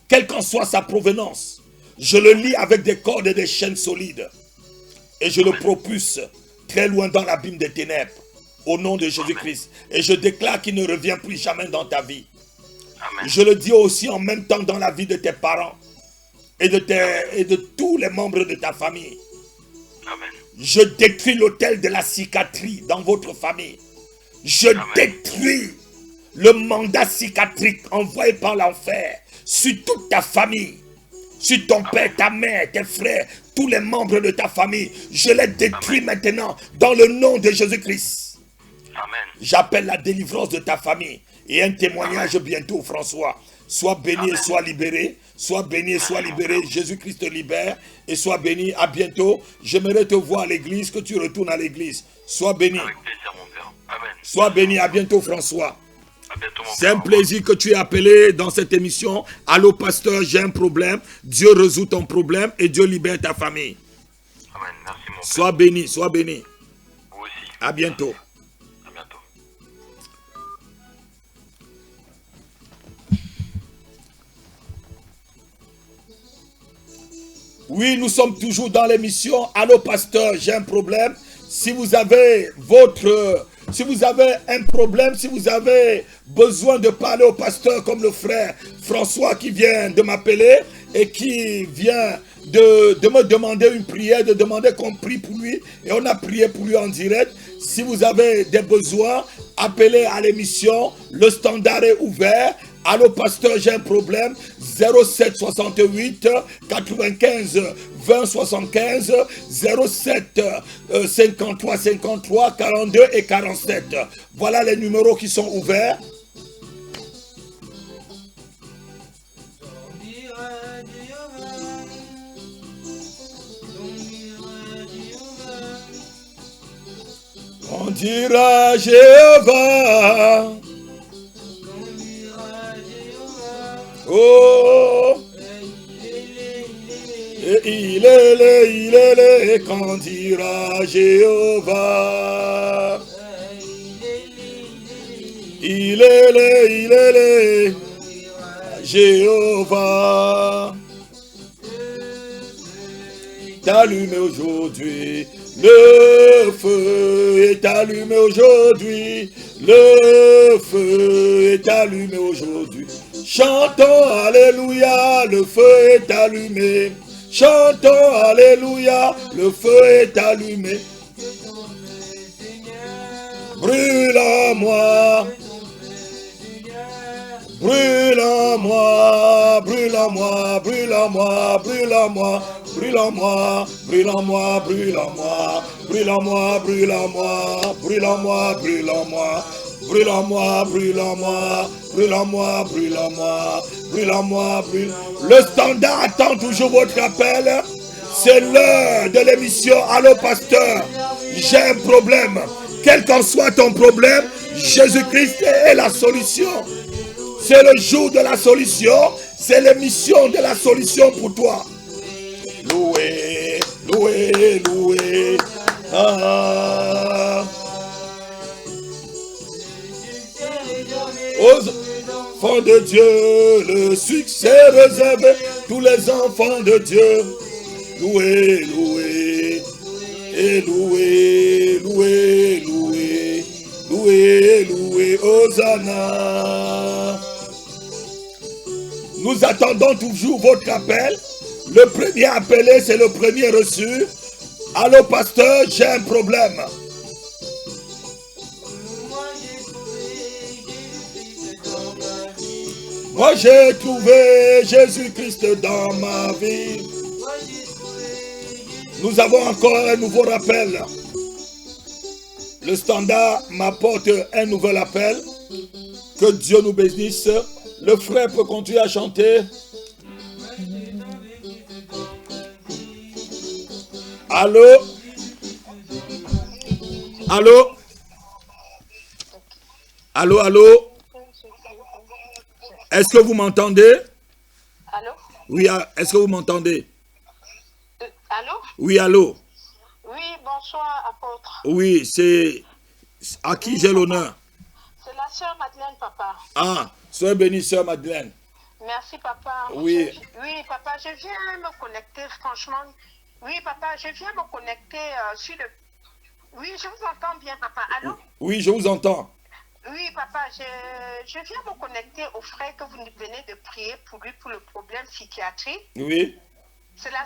quelle qu'en soit sa provenance, je le lie avec des cordes et des chaînes solides et je le propulse très loin dans l'abîme des ténèbres au nom de Jésus-Christ. Et je déclare qu'il ne revient plus jamais dans ta vie. Amen. Je le dis aussi en même temps dans la vie de tes parents et de tous les membres de ta famille. Amen. Je détruis l'autel de la cicatrice dans votre famille. Je détruis le mandat cicatrique envoyé par l'enfer sur toute ta famille, sur ton père, ta mère, tes frères, tous les membres de ta famille. Je les détruis maintenant dans le nom de Jésus-Christ. J'appelle la délivrance de ta famille et un témoignage bientôt, François. Sois béni et sois libéré. Sois béni et sois libéré. Jésus-Christ te libère et sois béni. À bientôt. J'aimerais te voir à l'église, que tu retournes à l'église. Sois béni.
Avec plaisir, mon père. Amen.
Sois béni. À bientôt, François. C'est un plaisir que tu es appelé dans cette émission. Allô, pasteur, j'ai un problème. Dieu résout ton problème et Dieu libère ta famille.
Amen. Merci, mon père.
Sois béni, sois béni.
Vous aussi.
À bientôt.
À bientôt.
Oui, nous sommes toujours dans l'émission. Allô, pasteur, j'ai un problème. Si vous avez un problème, si vous avez besoin de parler au pasteur comme le frère François qui vient de m'appeler et qui vient de me demander une prière, de demander qu'on prie pour lui, et on a prié pour lui en direct. Si vous avez des besoins, appelez à l'émission, le standard est ouvert. Allô pasteur, j'ai un problème. 07 68 95 20 75 07 53 53 42 et 47. Voilà les numéros qui sont ouverts. On dira Jéhovah. Oh, et il est, quand dira Jéhovah. Il est, Jéhovah. T'allumer aujourd'hui, le feu est allumé aujourd'hui, le feu est allumé aujourd'hui. Chantons Alléluia, le feu est allumé. Chantons Alléluia, le feu est allumé. Brûle en moi. Brûle en moi, brûle en moi, brûle en moi, brûle en moi, brûle en moi, brûle en moi, brûle en moi, brûle en moi, brûle en moi, brûle en moi, brûle en moi. Brûle en moi, brûle en moi, brûle en moi, brûle en moi, brûle en moi, brûle. Le standard attend toujours votre appel. C'est l'heure de l'émission. Allô pasteur, j'ai un problème. Quel qu'en soit ton problème, Jésus-Christ est la solution. C'est le jour de la solution. C'est l'émission de la solution pour toi. Loué, loué, loué. Ah. Aux enfants de Dieu, le succès réservé, tous les enfants de Dieu. Loué, loué, et loué, loué, loué, loué, loué, Hosanna. Nous attendons toujours votre appel. Le premier appelé, c'est le premier reçu. Allô, pasteur, j'ai un problème.
Moi j'ai trouvé Jésus-Christ dans ma vie.
Moi, j'ai trouvé Jésus-Christ dans ma vie.
Moi j'ai trouvé Jésus.
Nous avons encore un nouveau rappel. Le standard m'apporte un nouvel appel. Que Dieu nous bénisse. Le frère peut continuer à chanter. Allô? Allô? Allô, allô? Est-ce que vous m'entendez?
Allô?
Oui, est-ce que vous m'entendez?
Allô?
Oui, allô?
Oui, bonsoir, apôtre.
Oui, c'est à qui j'ai l'honneur?
C'est la sœur Madeleine, papa.
Ah, soyez bénie, sœur Madeleine.
Merci, papa.
Oui.
Oui, papa, je viens me connecter, franchement. Oui, papa, je viens me connecter sur le... Oui, je vous entends bien, papa. Allô?
Oui, je vous entends.
Oui, papa, je viens me connecter au frère que vous venez de prier pour lui, pour le problème psychiatrique.
Oui.
C'est là...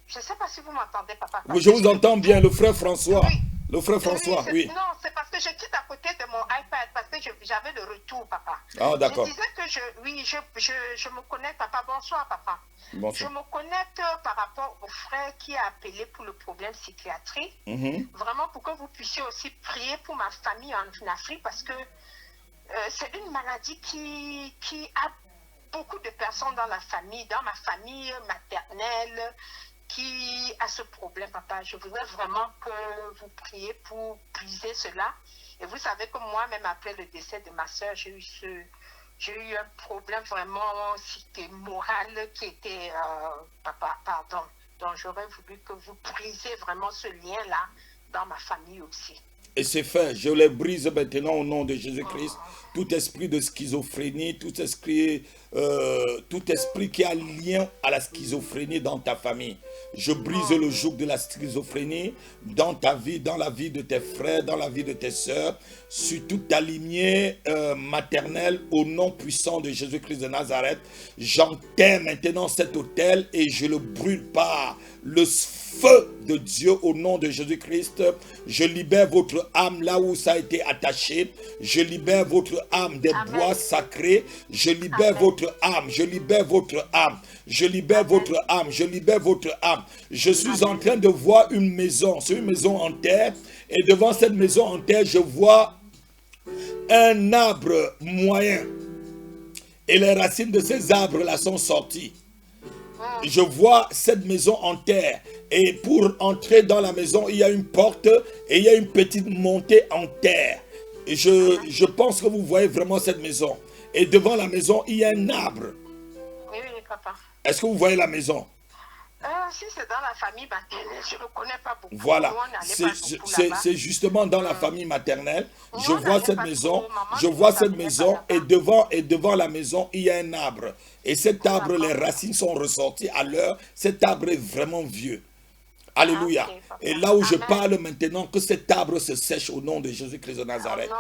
Je ne sais pas si vous m'entendez, papa.
Oui, je vous entends bien, le frère François.
Oui.
Le frère François, oui.
Non, c'est parce que je quitte à côté de mon iPad, parce que j'avais le retour, papa.
Ah, d'accord.
Je disais que je me connecte, papa. Bonsoir, papa.
Bonsoir.
Je me connecte par rapport au frère qui a appelé pour le problème psychiatrique. Vraiment pour que vous puissiez aussi prier pour ma famille en Afrique, parce que c'est une maladie qui a beaucoup de personnes dans la famille, dans ma famille maternelle, qui a ce problème, papa. Je voudrais vraiment que vous priez pour briser cela. Et vous savez que moi-même, après le décès de ma soeur, j'ai eu un problème vraiment moral qui était, papa, pardon. Donc j'aurais voulu que vous brisez vraiment ce lien-là dans ma famille aussi.
Et c'est fait. Je les brise maintenant au nom de Jésus-Christ. Tout esprit de schizophrénie, tout esprit qui a lien à la schizophrénie dans ta famille. Je brise le joug de la schizophrénie dans ta vie, dans la vie de tes frères, dans la vie de tes sœurs, sur toute ta lignée maternelle, au nom puissant de Jésus-Christ de Nazareth. J'enterre maintenant cet autel et je le brûle par le feu de Dieu au nom de Jésus-Christ. Je libère votre âme là où ça a été attaché. Je libère votre âme des bois sacrés. Je libère votre âme. Je libère votre âme. Je libère votre âme. Je libère votre âme. Je suis en train de voir une maison. C'est une maison en terre. Et devant cette maison en terre, je vois un arbre moyen. Et les racines de ces arbres-là sont sorties. Je vois cette maison en terre. Et pour entrer dans la maison, il y a une porte et il y a une petite montée en terre. Et je pense que vous voyez vraiment cette maison. Et devant la maison, il y a un arbre.
Oui, oui, papa.
Est-ce que vous voyez la maison?
Si c'est dans la famille maternelle, je ne connais pas beaucoup.
Voilà, c'est justement dans la famille maternelle. Je vois cette maison, et devant la maison, il y a un arbre. Et cet arbre, les racines sont ressorties à l'heure. Cet arbre est vraiment vieux. Alléluia. Et là où je parle maintenant, que cet arbre se sèche au nom de Jésus-Christ de Nazareth.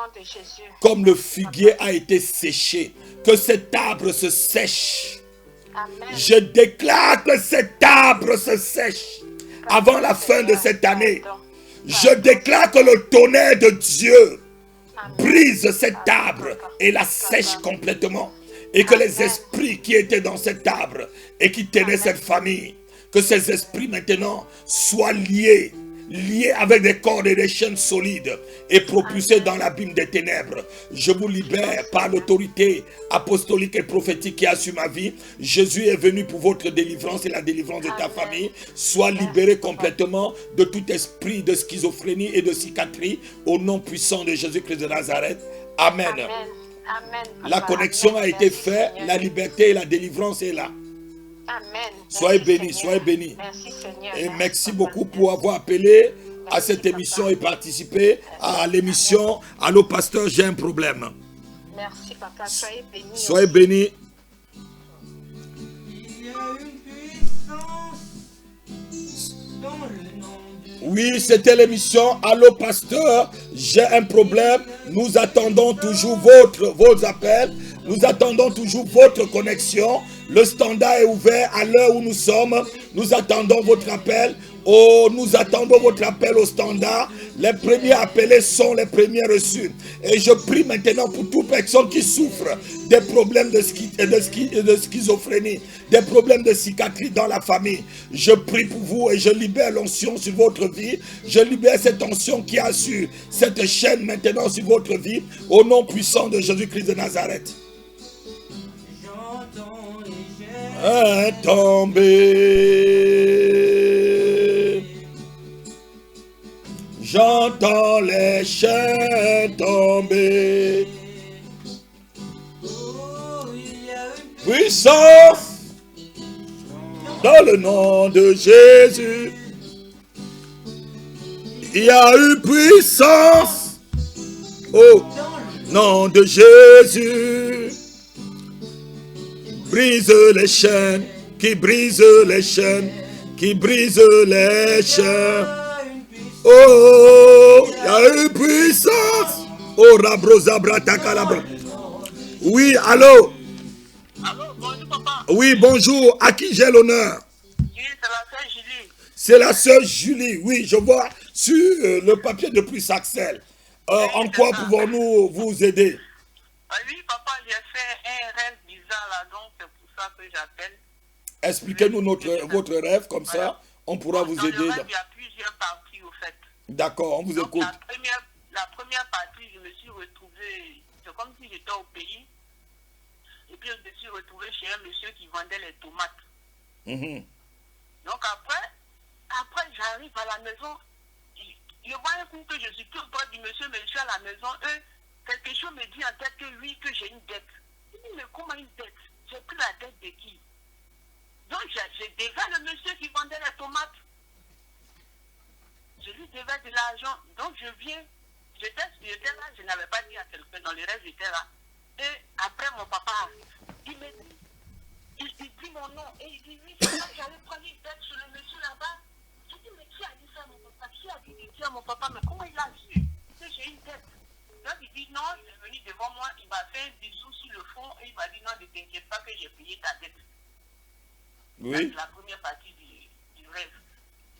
Comme le figuier a été séché, que cet arbre se sèche.
Amen.
Je déclare que cet arbre se sèche avant la fin de cette année. Je déclare que le tonnerre de Dieu brise cet arbre et la sèche complètement. Et que les esprits qui étaient dans cet arbre et qui tenaient cette famille, que ces esprits maintenant soient liés avec des cordes et des chaînes solides et propulsés dans l'abîme des ténèbres. Je vous libère par l'autorité apostolique et prophétique qui a sur ma vie. Jésus est venu pour votre délivrance et la délivrance de ta famille. Sois libéré complètement de tout esprit de schizophrénie et de psychiatrie au nom puissant de Jésus-Christ de Nazareth. Amen.
Amen. Amen.
La connexion a été faite, la liberté et la délivrance est là.
Amen.
Soyez bénis, soyez bénis.
Merci Seigneur.
Et merci beaucoup pour avoir appelé à cette émission et participé à l'émission. Allô pasteur, j'ai un problème.
Merci papa, soyez bénis.
Soyez bénis.
Il y a une puissance dans le nom de
Oui, c'était l'émission. Allô pasteur, j'ai un problème. Nous attendons toujours vos appels. Nous attendons toujours votre connexion. Le standard est ouvert à l'heure où nous sommes. Nous attendons votre appel. Oh, nous attendons votre appel au standard. Les premiers appelés sont les premiers reçus. Et je prie maintenant pour toute personne qui souffre des problèmes de schizophrénie, des problèmes de cicatrices dans la famille. Je prie pour vous et je libère l'onction sur votre vie. Je libère cette onction qui a sur cette chaîne maintenant sur votre vie. Au nom puissant de Jésus-Christ de Nazareth.
J'entends les chaînes
Tomber. J'entends les chaînes tomber.
Oh, il y a une
Puissance dans le nom de Jésus. Il y a une puissance au nom de Jésus. Brise les chaînes, qui brise les chaînes, qui brise les chaînes. Oh, il y a une puissance. Oh, rabrosa brata calabra. Oui, allô?
Allô, bonjour papa.
Oui, bonjour. À qui j'ai l'honneur?
Oui, c'est la sœur Julie.
C'est la sœur Julie. Oui, je vois sur le papier de Puissance Axel. En quoi pouvons-nous vous aider?
Oui, papa, j'ai fait un rêve bizarre là, donc c'est pour ça que j'appelle.
Expliquez-nous votre rêve, comme ça, on pourra vous
Dans le
aider.
rêve, il y a plusieurs parties au fait.
D'accord, on vous
Donc,
écoute.
la première partie, je me suis retrouvé, c'est comme si j'étais au pays. Et puis je me suis retrouvé chez un monsieur qui vendait les tomates.
Mhm.
Donc après j'arrive à la maison, je vois un coup que je suis tout près du monsieur, mais je suis à la maison, quelque chose me dit en tête que oui, que j'ai une dette. Je dis, mais comment une dette? J'ai pris la dette de qui? Donc j'ai dévers le monsieur qui vendait les tomates. Je lui dévers de l'argent. Donc je viens, j'étais là, je n'avais pas dit à quelqu'un, dans les rêves j'étais là. Et après mon papa, il me dit, il dit mon nom, et il dit, oui, c'est ça, j'allais prendre une dette sur le monsieur là-bas. Je dis, mais qui a dit ça à mon papa? Qui a dit à mon papa? Mais comment il a su que j'ai une dette? Donc il dit, non, il est venu devant moi, il m'a fait un bisou sur le front, et il m'a dit, non, ne t'inquiète pas que j'ai payé ta dette.
Oui.
C'est la première partie du rêve.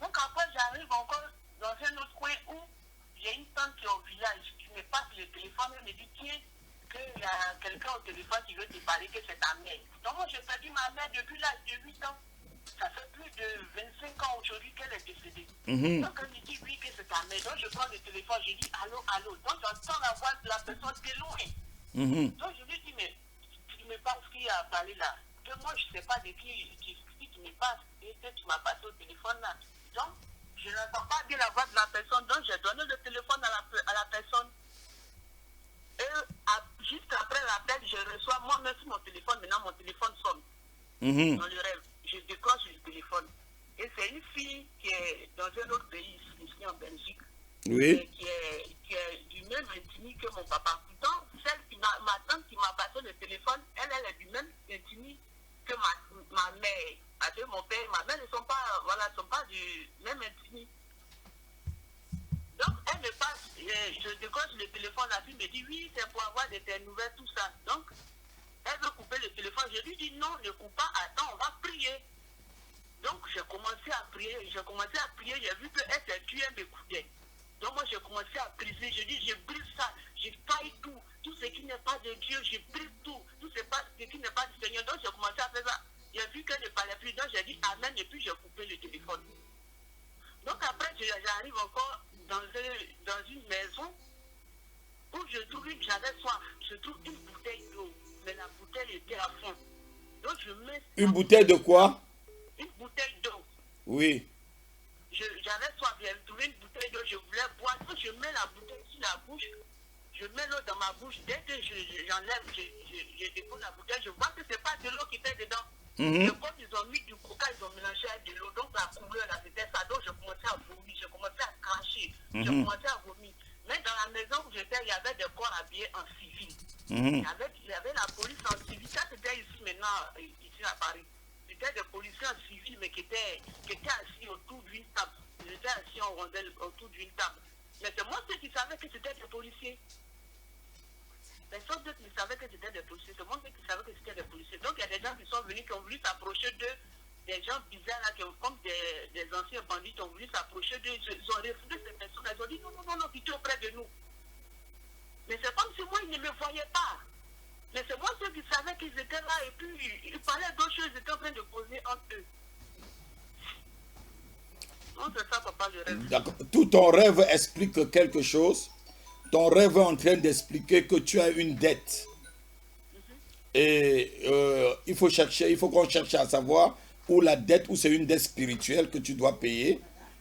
Donc après, j'arrive encore dans un autre coin où j'ai une tante qui est au village, qui me passe le téléphone, elle me dit, tiens, qu'il y a quelqu'un au téléphone qui veut te parler, que c'est ta mère. Donc moi, j'ai perdu ma mère depuis l'âge de 8 ans. Ça fait plus de 25 ans aujourd'hui qu'elle est décédée. Donc elle me dit, oui, que c'est ta mère. Donc je prends le téléphone, je dis, allô, allô. Donc j'entends la voix de la personne de loin. Donc je lui dis, mais tu me parles qui a parlé là? Que moi, je ne sais pas de qui tu me passes. Et que tu m'as passé au téléphone là. Donc, je n'entends pas bien la voix de la personne. Donc j'ai donné le téléphone à la personne. Et juste après l'appel, je reçois moi-même sur mon téléphone. Maintenant, mon téléphone sonne. Dans le rêve, je décroche le téléphone. Et c'est une fille qui est dans un autre pays, ici en Belgique.
Oui.
Qui est du même intime que mon papa. Pourtant, ma tante qui m'a passé le téléphone, elle est du même intime que ma mère. Parce que mon père et ma mère ne sont pas du même intime. Donc, elle me passe, je décroche le téléphone, la fille me dit, oui, c'est pour avoir de tes nouvelles, tout ça. Donc, elle veut couper le téléphone. Je lui dis, non, ne coupe pas, attends, on va prier. Donc, j'ai commencé à prier, j'ai vu qu'elle s'est tuée, elle m'écoutait. Donc, moi, j'ai commencé à prier, je dis, je brise ça, je taille tout ce qui n'est pas de Dieu, je brise tout ce qui n'est pas du Seigneur. Donc, j'ai commencé à faire ça. J'ai vu qu'elle ne parlait plus, donc j'ai dit, amen, et puis j'ai coupé le téléphone. Donc, après, j'arrive encore dans une maison où j'avais soif, je trouve une bouteille d'eau, mais la bouteille était à fond. Donc je mets...
Une bouteille de quoi?
Une bouteille d'eau.
Oui.
J'avais soif, j'ai trouvé une bouteille d'eau, je voulais boire. Donc je mets la bouteille sur la bouche, je mets l'eau dans ma bouche. Dès que j'enlève, je dépose la bouteille, je vois que ce n'est pas de l'eau qui était dedans. Et comme ils ont mis du coca, ils ont mélangé avec de l'eau, donc la couleur là, c'était ça. Donc je commençais à vomir, je commençais à cracher, je commençais à vomir. Mais dans la maison où j'étais, il y avait des corps habillés en civil. Il y avait la police en civil. Ça, c'était ici maintenant, ici à Paris. C'était des policiers en civil, mais qui étaient assis autour d'une table. Ils étaient assis en rondelle autour d'une table. Mais c'est moi ceux qui savaient que c'était des policiers.
Personne d'autre ne savait que c'était des policiers. C'est moi qui savais que c'était des policiers. Donc il y a des gens qui sont venus, qui ont voulu s'approcher d'eux. Des gens bizarres là, qui ont, comme des anciens bandits qui ont voulu s'approcher d'eux. Ils ont refusé ces personnes. Ils ont dit non, non, non, non, ils sont près de nous. Mais c'est comme si moi, ils ne me voyaient pas. Mais c'est moi ceux qui savaient qu'ils étaient là et puis ils parlaient d'autres choses, ils étaient en train de causer entre eux. Non, c'est ça, papa, je rêve.
D'accord. Tout ton rêve explique quelque chose. Ton rêve est en train d'expliquer que tu as une dette. Et il faut qu'on cherche à savoir où la dette, ou c'est une dette spirituelle que tu dois payer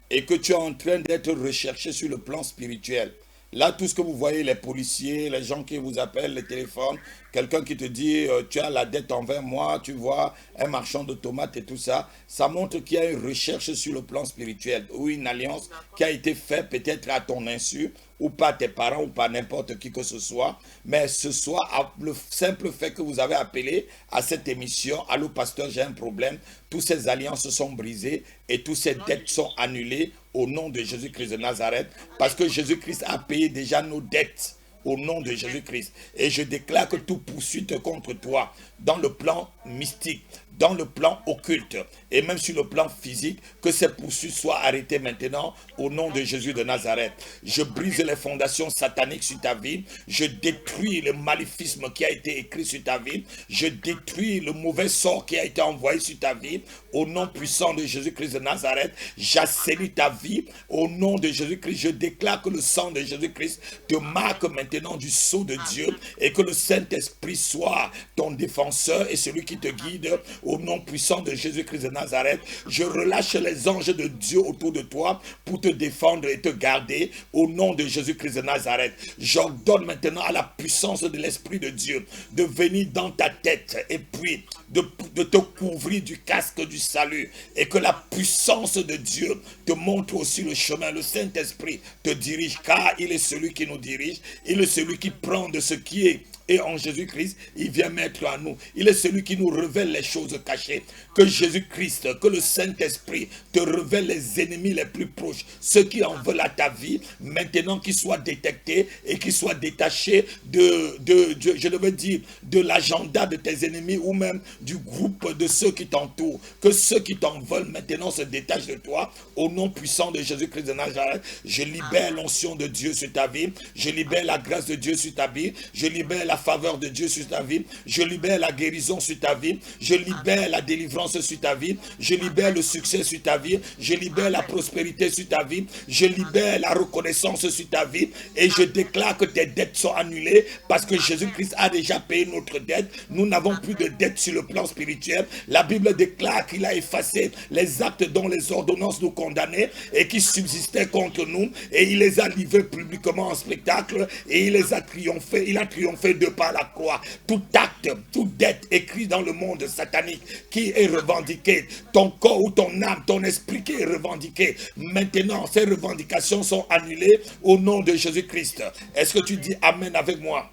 et que tu es en train d'être recherché sur le plan spirituel. Là, tout ce que vous voyez, les policiers, les gens qui vous appellent, les téléphones, quelqu'un qui te dit tu as la dette envers moi, tu vois, un marchand de tomates et tout ça, ça montre qu'il y a une recherche sur le plan spirituel ou une alliance qui a été faite peut-être à ton insu ou par tes parents ou par n'importe qui que ce soit. Mais ce soir, le simple fait que vous avez appelé à cette émission, allô pasteur, j'ai un problème, toutes ces alliances sont brisées et toutes ces dettes sont annulées au nom de Jésus-Christ de Nazareth, parce que Jésus-Christ a payé déjà nos dettes au nom de Jésus-Christ. Et je déclare que toute poursuite contre toi, dans le plan mystique, dans le plan occulte et même sur le plan physique, que ces poursuites soient arrêtées maintenant au nom de Jésus de Nazareth. Je brise les fondations sataniques sur ta vie, je détruis le maléfisme qui a été écrit sur ta vie, je détruis le mauvais sort qui a été envoyé sur ta vie au nom puissant de Jésus-Christ de Nazareth. J'assainis ta vie au nom de Jésus-Christ. Je déclare que le sang de Jésus-Christ te marque maintenant du sceau de Dieu et que le Saint-Esprit soit ton défenseur et celui qui te guide au nom puissant de Jésus-Christ de Nazareth. Je relâche les anges de Dieu autour de toi pour te défendre et te garder au nom de Jésus-Christ de Nazareth. J'ordonne maintenant à la puissance de l'Esprit de Dieu de venir dans ta tête et puis de te couvrir du casque du salut, et que la puissance de Dieu te montre aussi le chemin. Le Saint-Esprit te dirige, car il est celui qui nous dirige, il est celui qui prend de ce qui est. Et en Jésus-Christ, il vient mettre à nous. Il est celui qui nous révèle les choses cachées. Que Jésus-Christ, que le Saint-Esprit te révèle les ennemis les plus proches. Ceux qui en veulent à ta vie, maintenant qu'ils soient détectés et qu'ils soient détachés je devais dire, de l'agenda de tes ennemis ou même du groupe de ceux qui t'entourent. Que ceux qui t'en veulent maintenant se détachent de toi. Au nom puissant de Jésus-Christ de Nazareth, je libère l'onction de Dieu sur ta vie. Je libère la grâce de Dieu sur ta vie. Je libère la faveur de Dieu sur ta vie. Je libère la guérison sur ta vie. Je libère la délivrance sur ta vie. Je libère le succès sur ta vie. Je libère la prospérité sur ta vie. Je libère la reconnaissance sur ta vie. Et je déclare que tes dettes sont annulées parce que Jésus-Christ a déjà payé notre dette. Nous n'avons plus de dette sur le plan spirituel. La Bible déclare qu'il a effacé les actes dont les ordonnances nous condamnaient et qui subsistaient contre nous. Et il les a livrés publiquement en spectacle. Et il les a triomphés. Il a triomphé de par la croix. Tout acte, toute dette écrit dans le monde satanique qui est revendiqué, ton corps ou ton âme, ton esprit qui est revendiqué, maintenant ces revendications sont annulées au nom de Jésus-Christ. Est-ce que tu dis Amen avec moi?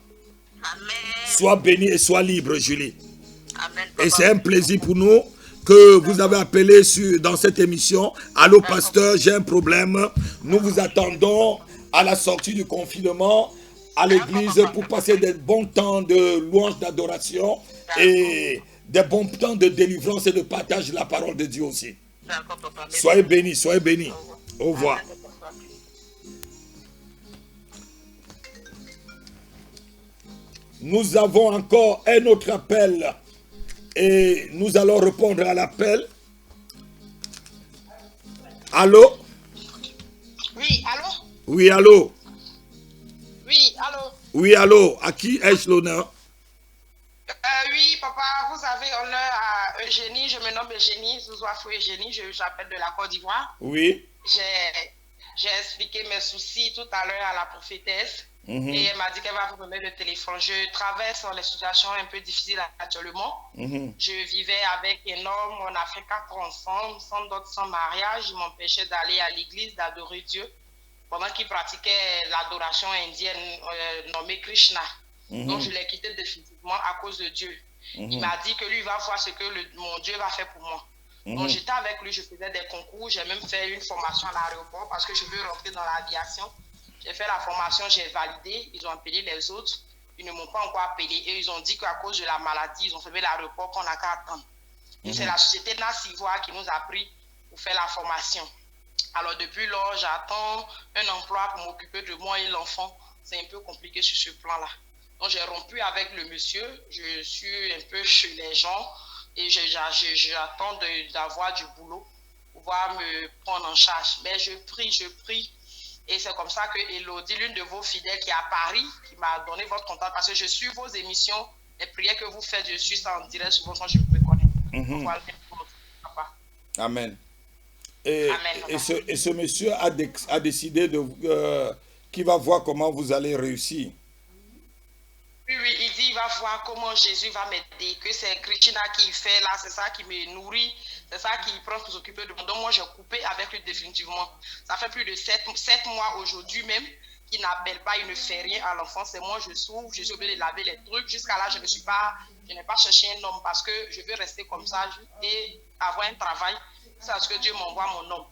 Amen.
Sois béni et sois libre, Julie.
Amen,
et c'est un plaisir pour nous que vous avez appelé dans cette émission. Allô pasteur, j'ai un problème. Nous vous attendons à la sortie du confinement à l'église pour passer des bons temps de louange, d'adoration et des bons temps de délivrance et de partage de la parole de Dieu aussi. Soyez bénis, soyez bénis. Au revoir. Nous avons encore un autre appel et nous allons répondre à l'appel. Allô?
Oui, allô?
Oui, allô?
Oui, allô?
Oui, allô? À qui ai-je l'honneur?
Oui, papa, vous avez honneur à Eugénie. Je me nomme Eugénie, Zouzouafou Eugénie, j'appelle de la Côte d'Ivoire.
Oui.
J'ai expliqué mes soucis tout à l'heure à la prophétesse. Et elle m'a dit qu'elle va vous remettre le téléphone. Je traverse les situations un peu difficiles actuellement. Je vivais avec énorme, on a fait 4 enfants, sans dot, sans mariage. Il m'empêchait d'aller à l'église, d'adorer Dieu. Pendant qu'il pratiquait l'adoration indienne nommée Krishna. Donc je l'ai quitté définitivement à cause de Dieu. Il m'a dit que lui va voir ce que mon Dieu va faire pour moi. Donc j'étais avec lui, je faisais des concours. J'ai même fait une formation à l'aéroport parce que je veux rentrer dans l'aviation. J'ai fait la formation, j'ai validé, ils ont appelé les autres. Ils ne m'ont pas encore appelé et ils ont dit qu'à cause de la maladie, ils ont fermé l'aéroport, qu'on n'a qu'à attendre. Et c'est la société NAS Ivoire qui nous a pris pour faire la formation. Alors depuis lors, j'attends un emploi pour m'occuper de moi et l'enfant. C'est un peu compliqué sur ce plan-là. Donc j'ai rompu avec le monsieur, je suis un peu chez les gens et j'attends d'avoir du boulot pour pouvoir me prendre en charge. Mais je prie. Et c'est comme ça que Elodie, l'une de vos fidèles qui est à Paris, qui m'a donné votre contact parce que je suis vos émissions, les prières que vous faites, je suis ça en direct sur votre compte, je vous reconnais. Voilà.
Amen. Et ce monsieur a décidé qu'il va voir comment vous allez réussir.
Oui, il dit il va voir comment Jésus va m'aider, que c'est Christina qui fait là, c'est ça qui me nourrit, c'est ça qui prend pour s'occuper de moi. Donc moi j'ai coupé avec lui définitivement. Ça fait plus de 7 mois aujourd'hui même qu'il n'appelle pas, il ne fait rien à l'enfant. C'est moi, je souffre, je suis obligée de laver les trucs. Jusqu'à là, je n'ai pas cherché un homme parce que je veux rester comme ça et avoir un travail. C'est parce que Dieu m'envoie mon homme.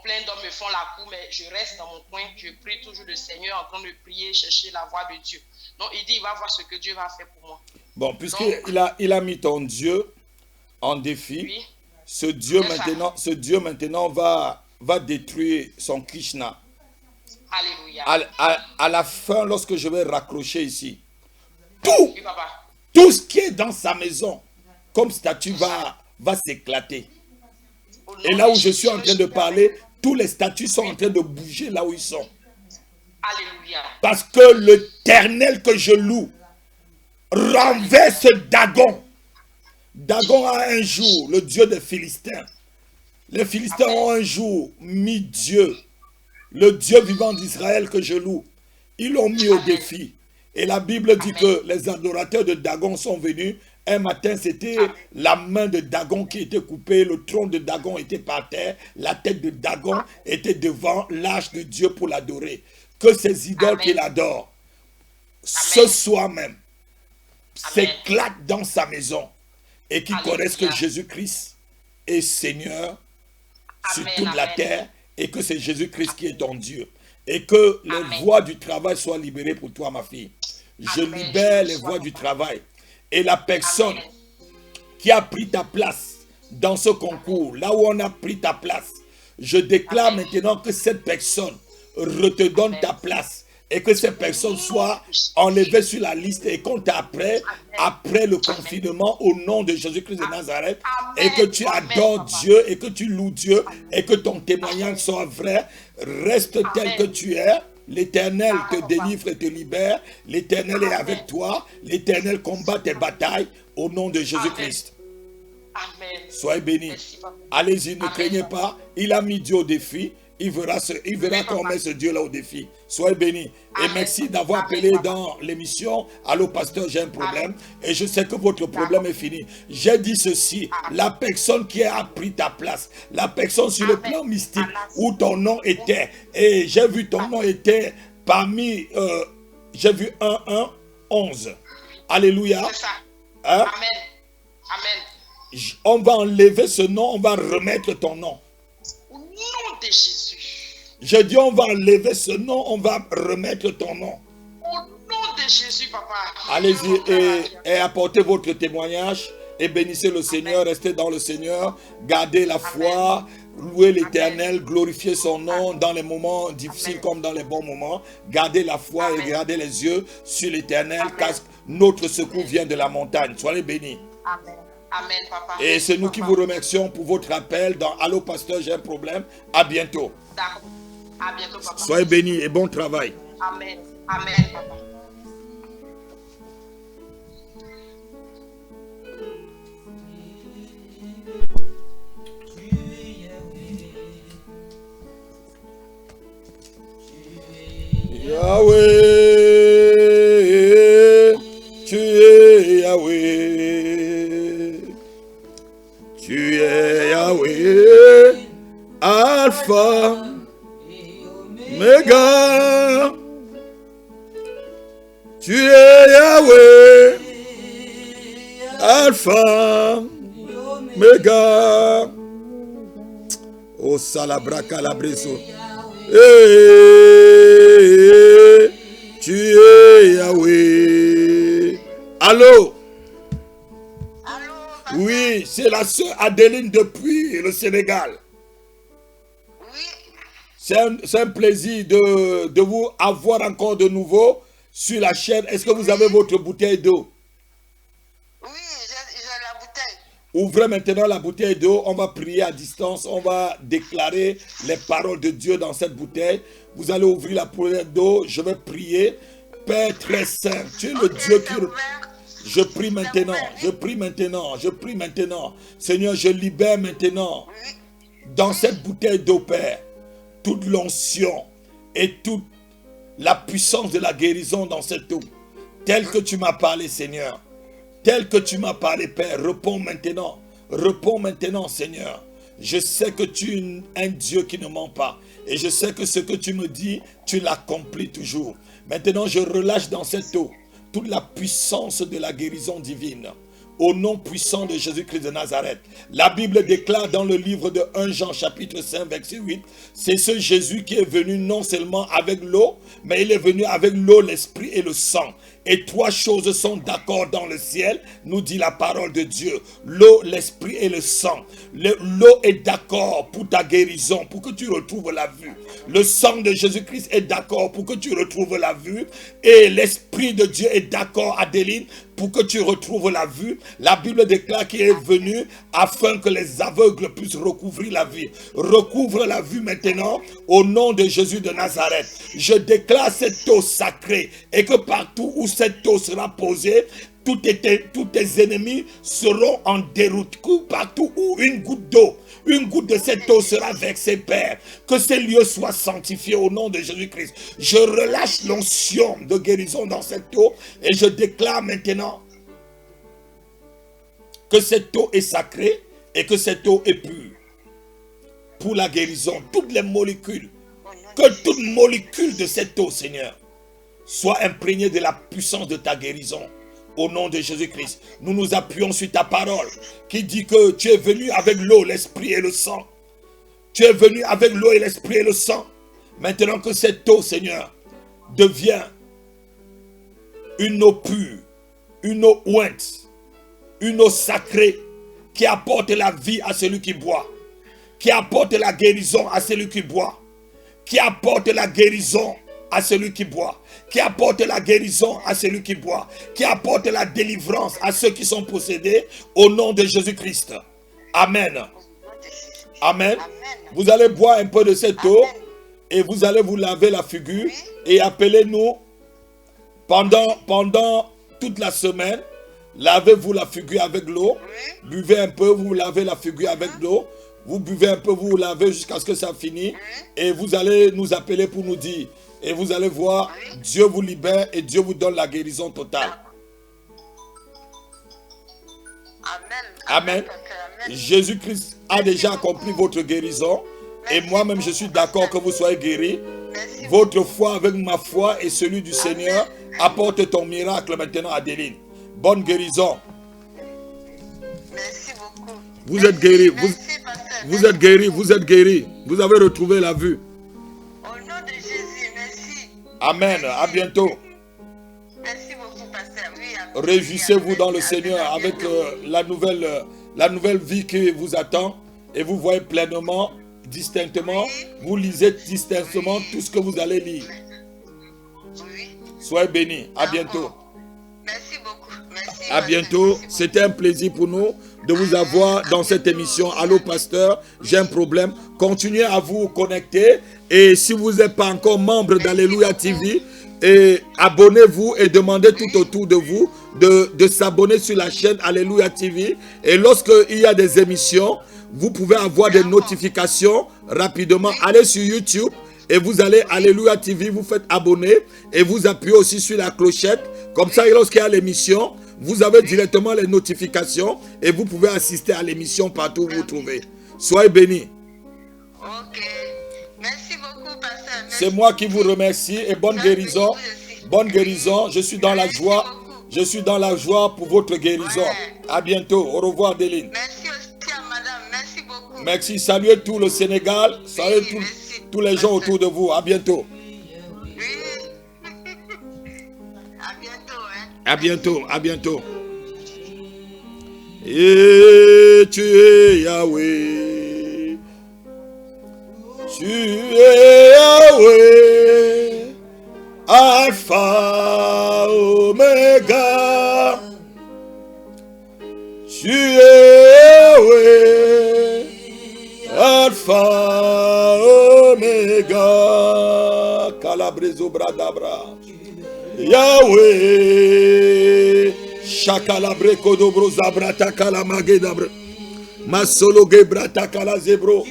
Plein d'hommes me font la cour, mais je reste dans mon coin, je prie toujours le Seigneur en train de prier, chercher la voix de Dieu. Donc il dit, il va voir ce que Dieu va faire pour moi.
Bon, puisqu'il a mis ton Dieu en défi, oui, ce Dieu maintenant va détruire son Krishna.
Alléluia.
À la fin, lorsque je vais raccrocher ici, tout ce qui est dans sa maison, comme statue, va s'éclater. Et là où je suis en train de parler, tous les statues sont en train de bouger là où ils sont.
Alléluia.
Parce que l'Éternel que je loue renverse Dagon. Dagon a un jour, le Dieu des Philistins. Les Philistins ont un jour mis Dieu, le Dieu vivant d'Israël que je loue. Ils l'ont mis au défi. Et la Bible dit que les adorateurs de Dagon sont venus. Un matin, c'était la main de Dagon qui était coupée, le tronc de Dagon était par terre, la tête de Dagon était devant l'arche de Dieu pour l'adorer. Que ces idoles qu'il adore, ce soir même, s'éclatent dans sa maison et qu'ils connaissent que Jésus-Christ est Seigneur sur toute la terre et que c'est Jésus-Christ qui est ton Dieu. Et que les voies du travail soient libérées pour toi, ma fille. Je libère les voies du travail. Et la personne qui a pris ta place dans ce concours, là où on a pris ta place, je déclare maintenant que cette personne te donne ta place et que cette personne soit enlevée sur la liste et qu'on t'apprête après le confinement au nom de Jésus-Christ de Nazareth et que tu adores Dieu et que tu loues Dieu et que ton témoignage soit vrai. Reste tel que tu es. L'Éternel te délivre et te libère. L'Éternel est avec toi. L'Éternel combat tes batailles au nom de Jésus-Christ. Soyez bénis. Allez-y, ne craignez pas. Il a mis Dieu au défi. Il verra qu'on met ce Dieu-là au défi. Soyez bénis. Et merci d'avoir appelé dans l'émission. Allô, pasteur, j'ai un problème. Et je sais que votre problème est fini. J'ai dit ceci. La personne qui a pris ta place, la personne sur le plan mystique où ton nom était, et j'ai vu ton nom était parmi, j'ai vu 11. Alléluia. Hein?
Amen. Amen.
On va enlever ce nom, on va remettre ton nom.
Au nom de Jésus.
Je dis, on va enlever ce nom, on va remettre ton nom.
Au nom de Jésus, papa.
Allez-y et apportez votre témoignage et bénissez le Seigneur, restez dans le Seigneur, gardez la foi, louez l'Éternel, glorifiez son nom dans les moments difficiles comme dans les bons moments. Gardez la foi et gardez les yeux sur l'Éternel, car notre secours vient de la montagne. Soyez bénis.
Amen. Amen, papa.
Et c'est nous qui vous remercions pour votre appel dans Allô Pasteur, j'ai un problème. À bientôt.
D'accord. À bientôt, papa.
Soyez bénis et bon travail.
Amen. Amen, papa.
Yahweh, tu es Yahweh. Tu es Yahweh, Alpha, Omega. Tu es Yahweh, Alpha, Omega. Oh, Salabraka Labreso. Tu es Yahweh. Allô?
Allô,
Oui, c'est la sœur Adeline depuis le Sénégal.
Oui,
C'est un plaisir de vous avoir encore de nouveau sur la chaîne. Est-ce que vous avez votre bouteille d'eau?
oui, j'ai la bouteille.
Ouvrez maintenant la bouteille d'eau. On va prier à distance. On va déclarer les paroles de Dieu dans cette bouteille. Vous allez ouvrir la bouteille d'eau. Je vais prier. Père très saint, tu es le Dieu qui... Je prie maintenant, je prie maintenant, je prie maintenant. Seigneur, je libère maintenant dans cette bouteille d'eau, Père, toute l'onction et toute la puissance de la guérison dans cette eau. Tel que tu m'as parlé, Seigneur. Tel que tu m'as parlé, Père. Réponds maintenant. Réponds maintenant, Seigneur. Je sais que tu es un Dieu qui ne ment pas. Et je sais que ce que tu me dis, tu l'accomplis toujours. Maintenant, je relâche dans cette eau toute la puissance de la guérison divine. Au nom puissant de Jésus-Christ de Nazareth. La Bible déclare dans le livre de 1 Jean chapitre 5 verset 8, c'est ce Jésus qui est venu non seulement avec l'eau, mais il est venu avec l'eau, l'esprit et le sang. Et trois choses sont d'accord dans le ciel, nous dit la parole de Dieu. L'eau, l'esprit et le sang. L'eau est d'accord pour ta guérison, pour que tu retrouves la vue. Le sang de Jésus-Christ est d'accord pour que tu retrouves la vue. Et l'esprit de Dieu est d'accord, Adeline, pour que tu retrouves la vue. La Bible déclare qu'il est venu afin que les aveugles puissent recouvrir la vue. Recouvre la vue maintenant au nom de Jésus de Nazareth. Je déclare cette eau sacrée et que partout où cette eau sera posée, tous tes ennemis seront en déroute. Partout où une goutte d'eau, une goutte de cette eau sera versée, Père. Que ces lieux soient sanctifiés au nom de Jésus-Christ. Je relâche l'onction de guérison dans cette eau et je déclare maintenant que cette eau est sacrée et que cette eau est pure. Pour la guérison, toutes les molécules, que toute molécule de cette eau, Seigneur, soit imprégnée de la puissance de ta guérison. Au nom de Jésus-Christ, nous nous appuyons sur ta parole qui dit que tu es venu avec l'eau, l'esprit et le sang. Tu es venu avec l'eau et l'esprit et le sang. Maintenant que cette eau, Seigneur, devient une eau pure, une eau ointe, une eau sacrée qui apporte la vie à celui qui boit, qui apporte la guérison à celui qui boit, qui apporte la guérison à celui qui boit, qui apporte la guérison à celui qui boit, qui apporte la délivrance à ceux qui sont possédés au nom de Jésus-Christ. Amen. Amen. Vous allez boire un peu de cette eau et vous allez vous laver la figure et appelez-nous pendant toute la semaine. Lavez-vous la figure avec l'eau, buvez un peu, vous lavez la figure avec l'eau, vous buvez un peu, vous lavez jusqu'à ce que ça finisse et vous allez nous appeler pour nous dire. Et vous allez voir, Dieu vous libère et Dieu vous donne la guérison totale. Amen. Jésus-Christ a déjà accompli votre guérison. Et moi-même, je suis d'accord que vous soyez guéris. Votre foi avec ma foi et celui du Seigneur apporte ton miracle maintenant, Adeline. Bonne guérison.
Merci beaucoup.
Vous êtes guéris. Vous êtes guéris. Vous êtes guéris. Vous avez retrouvé la vue.
Au nom de Jésus, merci.
Amen. À bientôt.
Merci beaucoup, pasteur. Oui,
réjouissez-vous dans le Seigneur avec la nouvelle vie qui vous attend. Et vous voyez pleinement, distinctement. Vous lisez distinctement tout ce que vous allez lire. Soyez bénis. À bientôt.
Merci beaucoup. Merci.
À bientôt. C'était un plaisir pour nous de vous avoir dans cette émission. Allô, pasteur, j'ai un problème. Continuez à vous connecter. Et si vous n'êtes pas encore membre d'Alléluia TV, et abonnez-vous et demandez tout autour de vous de s'abonner sur la chaîne Alléluia TV. Et lorsqu'il y a des émissions, vous pouvez avoir des notifications rapidement. Allez sur YouTube et vous allez Alléluia TV, vous faites abonner et vous appuyez aussi sur la clochette. Comme ça, lorsqu'il y a l'émission, vous avez directement les notifications et vous pouvez assister à l'émission partout où vous vous trouvez. Soyez bénis.
Ok. Merci beaucoup, pasteur.
C'est moi qui vous remercie et bonne guérison. Bonne guérison. Je suis dans la joie. Je suis dans la joie pour votre guérison. À bientôt. Au revoir, Deline.
Merci aussi à madame. Merci beaucoup.
Merci. Saluez tout le Sénégal. Saluez tous les gens autour de vous. À bientôt.
Oui. À bientôt. Hein.
À bientôt, à bientôt. Et tu es Yahweh. Tu es Yahweh. Alpha, Omega. Tu es Yahweh. Alpha, Omega. Calabrezo bradabra. Yahweh. Shakalabre kodobro zabrata kalamagedabra. Masolo gebrata kalazebro.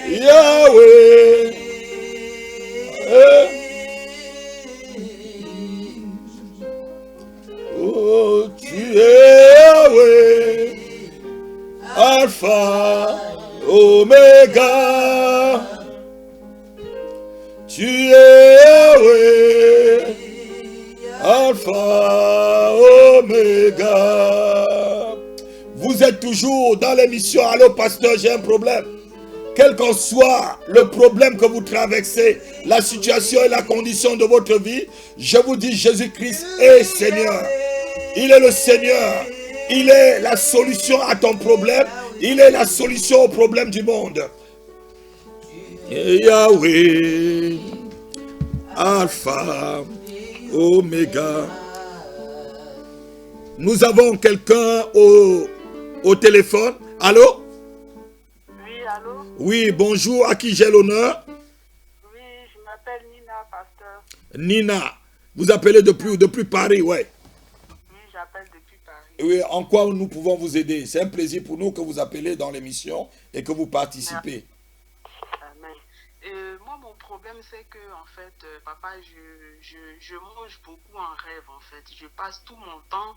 Yahweh. Oh, tu es Yahweh. Alpha, Omega. Tu es Yahweh. Alpha, Omega. Vous êtes toujours dans l'émission Allô Pasteur, j'ai un problème. Quel qu'en soit le problème que vous traversez, la situation et la condition de votre vie, je vous dis Jésus-Christ est Seigneur. Il est le Seigneur. Il est la solution à ton problème. Il est la solution au problème du monde. Yahweh, Alpha, Oméga. Nous avons quelqu'un au téléphone. Allô?
Oui, allô?
Oui, bonjour. À qui j'ai l'honneur?
Oui, je m'appelle Nina, pasteur.
Nina. Vous appelez depuis Paris, ouais.
Oui, j'appelle depuis Paris.
Oui, en quoi nous pouvons vous aider? C'est un plaisir pour nous que vous appelez dans l'émission et que vous participez.
Amen. Moi, mon problème, c'est que, en fait, papa, je mange beaucoup en rêve, en fait. Je passe tout mon temps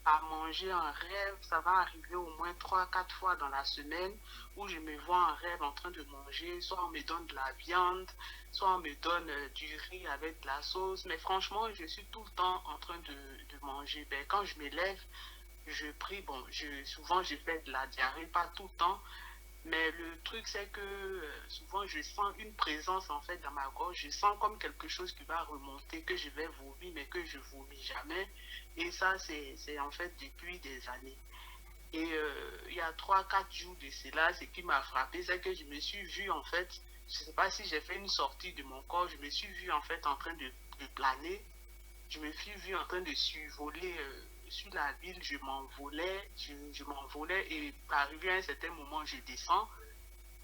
à manger en rêve. Ça va arriver au moins 3-4 fois dans la semaine où je me vois en rêve en train de manger. Soit on me donne de la viande, soit on me donne du riz avec de la sauce. Mais franchement, je suis tout le temps en train de manger. Ben, quand je me lève, je prie. Bon, souvent, je fais de la diarrhée, pas tout le temps. Mais le truc, c'est que souvent, je sens une présence, en fait, dans ma gorge. Je sens comme quelque chose qui va remonter, que je vais vomir, mais que je vomis jamais. Et ça, c'est en fait depuis des années. Et il y a 3-4 jours de cela, ce qui m'a frappé, c'est que je me suis vue, en fait, je ne sais pas si j'ai fait une sortie de mon corps, je me suis vue, en fait, en train de planer. Je me suis vue en train de survoler sur la ville, je m'envolais et arrivé à un certain moment, je descends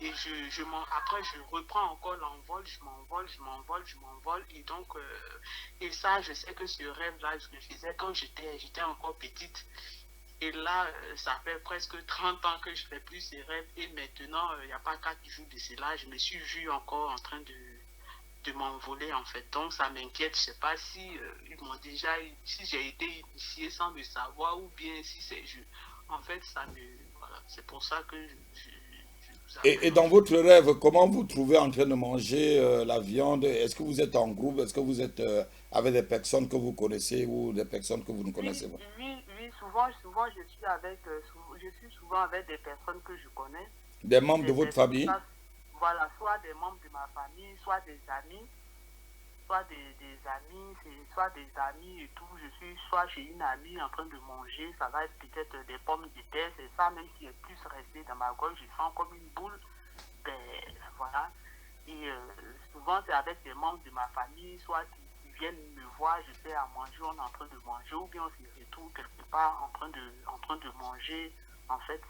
et après je reprends encore l'envol, je m'envole et donc et ça, je sais que ce rêve-là, je le faisais quand j'étais encore petite. Et là, ça fait presque 30 ans que je ne fais plus ces rêves. Et maintenant, il n'y a pas 4 jours de cela, je me suis vue encore en train de m'envoler, en fait. Donc, ça m'inquiète. Je ne sais pas si ils m'ont déjà... Si j'ai été initiée sans le savoir ou bien si c'est... En fait, ça me... Voilà. C'est pour ça que
Et dans votre rêve, comment vous trouvez en train de manger la viande? Est-ce que vous êtes en groupe? Est-ce que vous êtes avec des personnes que vous connaissez ou des personnes que vous ne connaissez pas?
Oui, souvent je suis souvent avec des personnes que je connais.
Des membres de votre famille?
Voilà, soit des membres de ma famille, soit des amis, soit des amis et tout. Je suis soit chez une amie en train de manger, ça va être peut-être des pommes de terre, c'est ça, même si est plus resté dans ma gorge, je sens comme une boule. Ben voilà. Et souvent c'est avec des membres de ma famille, soit qui viennent me voir, je fais à manger, on est en train de manger, ou bien on se retrouve quelque part en train de manger. En fait,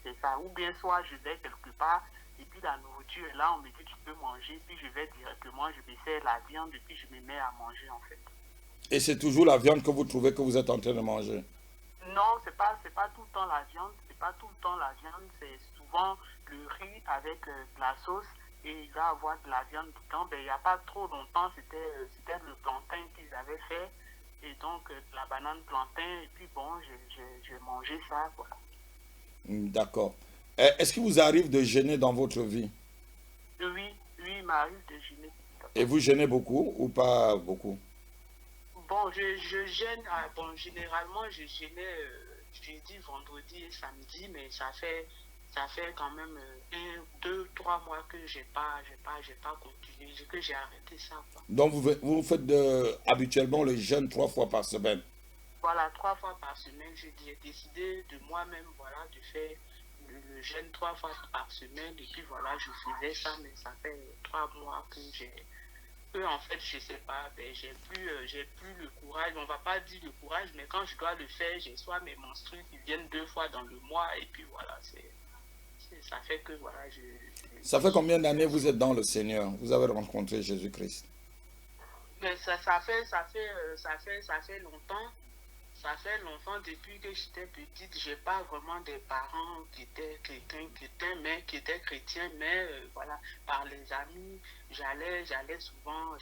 c'est ça. Ou bien soit je vais quelque part. Et puis la nourriture est là, on me dit tu peux manger, puis je vais directement, je me sers la viande et puis je me mets à manger en fait.
Et c'est toujours la viande que vous trouvez que vous êtes en train de manger?
Non, c'est pas tout le temps la viande, c'est souvent le riz avec de la sauce et il va avoir de la viande dedans. Ben, il n'y a pas trop longtemps, c'était le plantain qu'ils avaient fait et donc de la banane plantain et puis bon, j'ai mangé ça quoi.
D'accord. Est-ce qu'il vous arrive de jeûner dans votre vie?
Oui, il m'arrive de jeûner.
Et vous jeûnez beaucoup ou pas beaucoup?
Bon, je jeûne, généralement je jeûnais jeudi, vendredi et samedi, mais ça fait ça fait quand même 2, 3 mois que j'ai pas continué, que j'ai arrêté ça, quoi.
Donc vous faites habituellement le jeûne 3 fois par semaine.
Voilà, 3 fois par semaine, j'ai décidé de moi-même, voilà, de faire le jeûne 3 fois par semaine. Et puis voilà, je faisais ça, mais ça fait 3 mois que en fait, je sais pas, ben, j'ai plus le courage. On va pas dire le courage, mais quand je dois le faire, j'ai soit mes menstrues qui viennent 2 fois dans le mois, et puis voilà, ça fait que voilà,
Ça fait combien d'années vous êtes dans le Seigneur? Vous avez rencontré Jésus-Christ?
Mais ça fait longtemps. Ça fait longtemps, depuis que j'étais petite, j'ai pas vraiment des parents qui étaient chrétiens, mais voilà, par les amis, j'allais souvent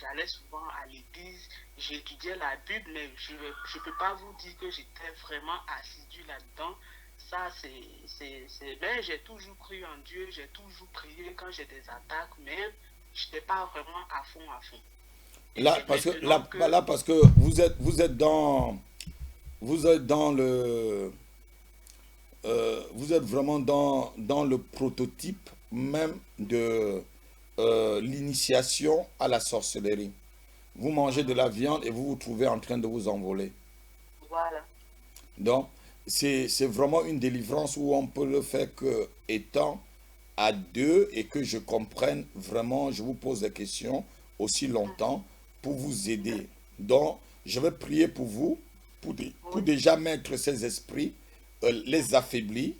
à l'église, j'étudiais la Bible, mais je peux pas vous dire que j'étais vraiment assidue là-dedans. Ça, ben, j'ai toujours cru en Dieu, j'ai toujours prié quand j'ai des attaques, mais j'étais pas vraiment à fond.
Là, parce que vous êtes dans le vous êtes vraiment dans le prototype même de l'initiation à la sorcellerie. Vous mangez de la viande et vous vous trouvez en train de vous envoler.
Voilà.
Donc, c'est vraiment une délivrance où on peut le faire que étant à deux et que je comprenne vraiment, je vous pose des questions aussi longtemps pour vous aider. Donc, je vais prier pour vous, pour déjà mettre ces esprits, les affaiblir